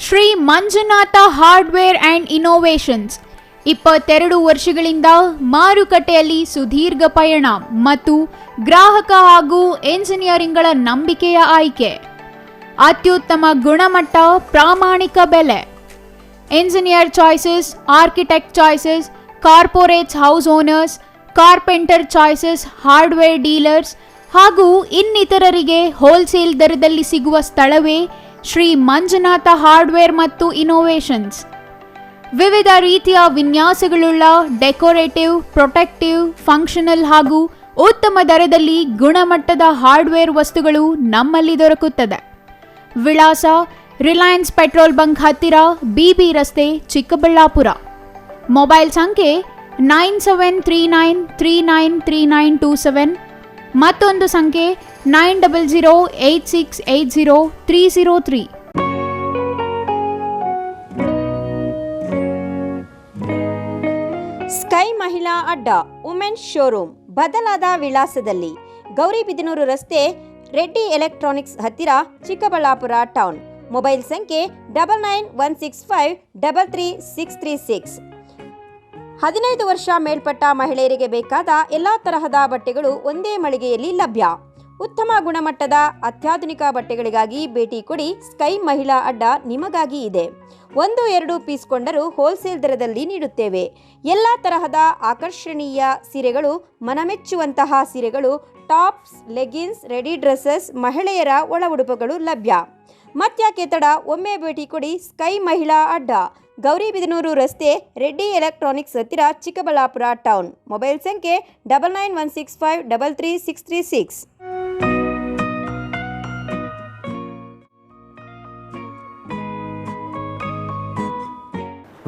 Shri Manjunatha hardware and innovations 22 ವರ್ಷಗಳಿಂದ ಮಾರುಕಟ್ಟೆಯಲ್ಲಿ ಸುದೀರ್ಘ ಪಯಣ ಮತ್ತು ಗ್ರಾಹಕ ಹಾಗೂ ಎಂಜಿನಿಯರಿಂಗ್ಗಳ ನಂಬಿಕೆಯ ಆಯ್ಕೆ. ಅತ್ಯುತ್ತಮ ಗುಣಮಟ್ಟ, ಪ್ರಾಮಾಣಿಕ ಬೆಲೆ. Engineer choices, architect choices, corporates, house owners, carpenter choices, hardware dealers ಹಾಗೂ ಇನ್ನಿತರರಿಗೆ ಹೋಲ್ಸೇಲ್ ದರದಲ್ಲಿ ಸಿಗುವ ಸ್ಥಳವೇ ಶ್ರೀ ಮಂಜುನಾಥ ಹಾರ್ಡ್ವೇರ್ ಮತ್ತು ಇನ್ನೋವೇಷನ್ಸ್. ವಿವಿಧ ರೀತಿಯ ವಿನ್ಯಾಸಗಳುಳ್ಳ ಡೆಕೋರೇಟಿವ್, ಪ್ರೊಟೆಕ್ಟಿವ್, ಫಂಕ್ಷನಲ್ ಹಾಗೂ ಉತ್ತಮ ದರದಲ್ಲಿ ಗುಣಮಟ್ಟದ ಹಾರ್ಡ್ವೇರ್ ವಸ್ತುಗಳು ನಮ್ಮಲ್ಲಿ ದೊರಕುತ್ತದೆ. ವಿಳಾಸ: ರಿಲಯನ್ಸ್ ಪೆಟ್ರೋಲ್ ಬಂಕ್ ಹತ್ತಿರ, BB ರಸ್ತೆ, ಚಿಕ್ಕಬಳ್ಳಾಪುರ. ಮೊಬೈಲ್ ಸಂಖ್ಯೆ 9739393927. ಮತ್ತೊಂದು ಸಂಖ್ಯೆ 9008680303. ಸ್ಕೈ ಮಹಿಳಾ ಅಡ್ಡ ವುಮೆನ್ಸ್ ಶೋರೂಮ್ ಬದಲಾದ ವಿಳಾಸದಲ್ಲಿ ಗೌರಿಬಿದನೂರು ರಸ್ತೆ, ರೆಡ್ಡಿ ಎಲೆಕ್ಟ್ರಾನಿಕ್ಸ್ ಹತ್ತಿರ, ಚಿಕ್ಕಬಳ್ಳಾಪುರ ಟೌನ್. ಮೊಬೈಲ್ ಸಂಖ್ಯೆ 9916533636. 15 ವರ್ಷ ಮೇಲ್ಪಟ್ಟ ಮಹಿಳೆಯರಿಗೆ ಬೇಕಾದ ಎಲ್ಲ ತರಹದ ಬಟ್ಟೆಗಳು ಒಂದೇ ಮಳಿಗೆಯಲ್ಲಿ ಲಭ್ಯ. ಉತ್ತಮ ಗುಣಮಟ್ಟದ ಅತ್ಯಾಧುನಿಕ ಬಟ್ಟೆಗಳಿಗಾಗಿ ಭೇಟಿ ಕೊಡಿ. ಸ್ಕೈ ಮಹಿಳಾ ಅಡ್ಡ ನಿಮಗಾಗಿ ಇದೆ. 1-2 ಪೀಸ್ ಕೊಂಡರೂ ಹೋಲ್ಸೇಲ್ ದರದಲ್ಲಿ ನೀಡುತ್ತೇವೆ. ಎಲ್ಲ ತರಹದ ಆಕರ್ಷಣೀಯ ಸೀರೆಗಳು, ಮನಮೆಚ್ಚುವಂತಹ ಸೀರೆಗಳು, ಟಾಪ್ಸ್, ಲೆಗಿನ್ಸ್, ರೆಡಿ ಡ್ರೆಸ್ಸಸ್, ಮಹಿಳೆಯರ ಒಳ ಉಡುಪುಗಳು ಲಭ್ಯ. ಮತ್ತ್ಯಾಕೆ ತಡ, ಒಮ್ಮೆ ಭೇಟಿ ಕೊಡಿ. ಸ್ಕೈ ಮಹಿಳಾ ಅಡ್ಡ, ಗೌರಿಬಿದನೂರು ರಸ್ತೆ, ರೆಡ್ಡಿ ಎಲೆಕ್ಟ್ರಾನಿಕ್ಸ್ ಹತ್ತಿರ, ಚಿಕ್ಕಬಳ್ಳಾಪುರ ಟೌನ್. ಮೊಬೈಲ್ ಸಂಖ್ಯೆ 9916533636.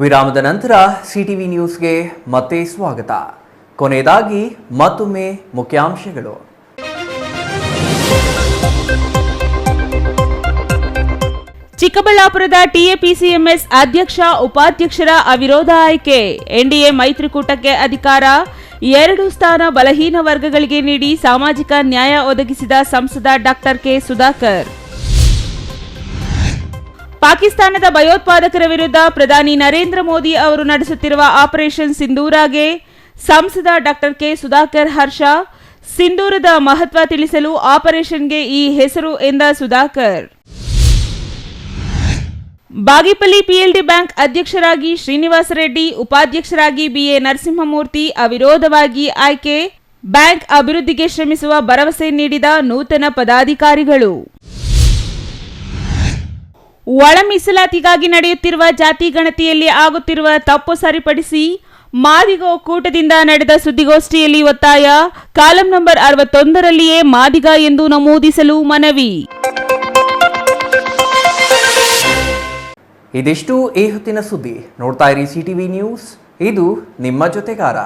ವಿರಾಮದ ನಂತರ ಸಿಟಿವಿ ನ್ಯೂಸ್ಗೆ ಮತ್ತೆ ಸ್ವಾಗತ. ಕೊನೆಯದಾಗಿ ಮತ್ತೊಮ್ಮೆ ಮುಖ್ಯಾಂಶಗಳು. ಚಿಕ್ಕಬಳ್ಳಾಪುರದ ಟಿಎಪಿಸಿಎಂಎಸ್ ಅಧ್ಯಕ್ಷ, ಉಪಾಧ್ಯಕ್ಷರ ಅವಿರೋಧ ಆಯ್ಕೆ. ಎನ್ಡಿಎ ಮೈತ್ರಿಕೂಟಕ್ಕೆ ಅಧಿಕಾರ. 2 ಸ್ಥಾನ ಬಲಹೀನ ವರ್ಗಗಳಿಗೆ ನೀಡಿ ಸಾಮಾಜಿಕ ನ್ಯಾಯ ಒದಗಿಸಿದ ಸಂಸದ ಡಾಕ್ಟರ್ ಕೆ ಸುಧಾಕರ್. ಪಾಕಿಸ್ತಾನದ ಭಯೋತ್ಪಾದಕರ ವಿರುದ್ಧ ಪ್ರಧಾನಿ ನರೇಂದ್ರ ಮೋದಿ ಅವರು ನಡೆಸುತ್ತಿರುವ ಆಪರೇಷನ್ ಸಿಂಧೂರಾಗೆ ಸಂಸದ ಡಾಕ್ಟರ್ ಕೆ ಸುಧಾಕರ್ ಹರ್ಷ. ಸಿಂಧೂರದ ಮಹತ್ವ ತಿಳಿಸಲು ಆಪರೇಷನ್ಗೆ ಈ ಹೆಸರು ಎಂದ ಸುಧಾಕರ್. ಬಾಗೇಪಲ್ಲಿ ಪಿಎಲ್ಡಿ ಬ್ಯಾಂಕ್ ಅಧ್ಯಕ್ಷರಾಗಿ ಶ್ರೀನಿವಾಸ ರೆಡ್ಡಿ, ಉಪಾಧ್ಯಕ್ಷರಾಗಿ ಬಿಎ ನರಸಿಂಹಮೂರ್ತಿ ಅವಿರೋಧವಾಗಿ ಆಯ್ಕೆ. ಬ್ಯಾಂಕ್ ಅಭಿವೃದ್ಧಿಗೆ ಶ್ರಮಿಸುವ ಭರವಸೆ ನೀಡಿದ ನೂತನ ಪದಾಧಿಕಾರಿಗಳು. ಒಳ ಮೀಸಲಾತಿಗಾಗಿ ನಡೆಯುತ್ತಿರುವ ಜಾತಿ ಗಣತಿಯಲ್ಲಿ ಆಗುತ್ತಿರುವ ತಪ್ಪು ಸರಿಪಡಿಸಿ ಮಾದಿಗ ಒಕ್ಕೂಟದಿಂದ ನಡೆದ ಸುದ್ದಿಗೋಷ್ಠಿಯಲ್ಲಿ ಒತ್ತಾಯ. ಕಾಲಂ ನಂಬರ್ 61ರಲ್ಲಿಯೇ ಮಾದಿಗ ಎಂದು ನಮೂದಿಸಲು ಮನವಿ. ಇದಿಷ್ಟು ಈ ಹೊತ್ತಿನ ಸುದ್ದಿ. ನೋಡ್ತಾ ಇರಿ ಸಿಟಿವಿ ನ್ಯೂಸ್, ಇದು ನಿಮ್ಮ ಜೊತೆಗಾರ.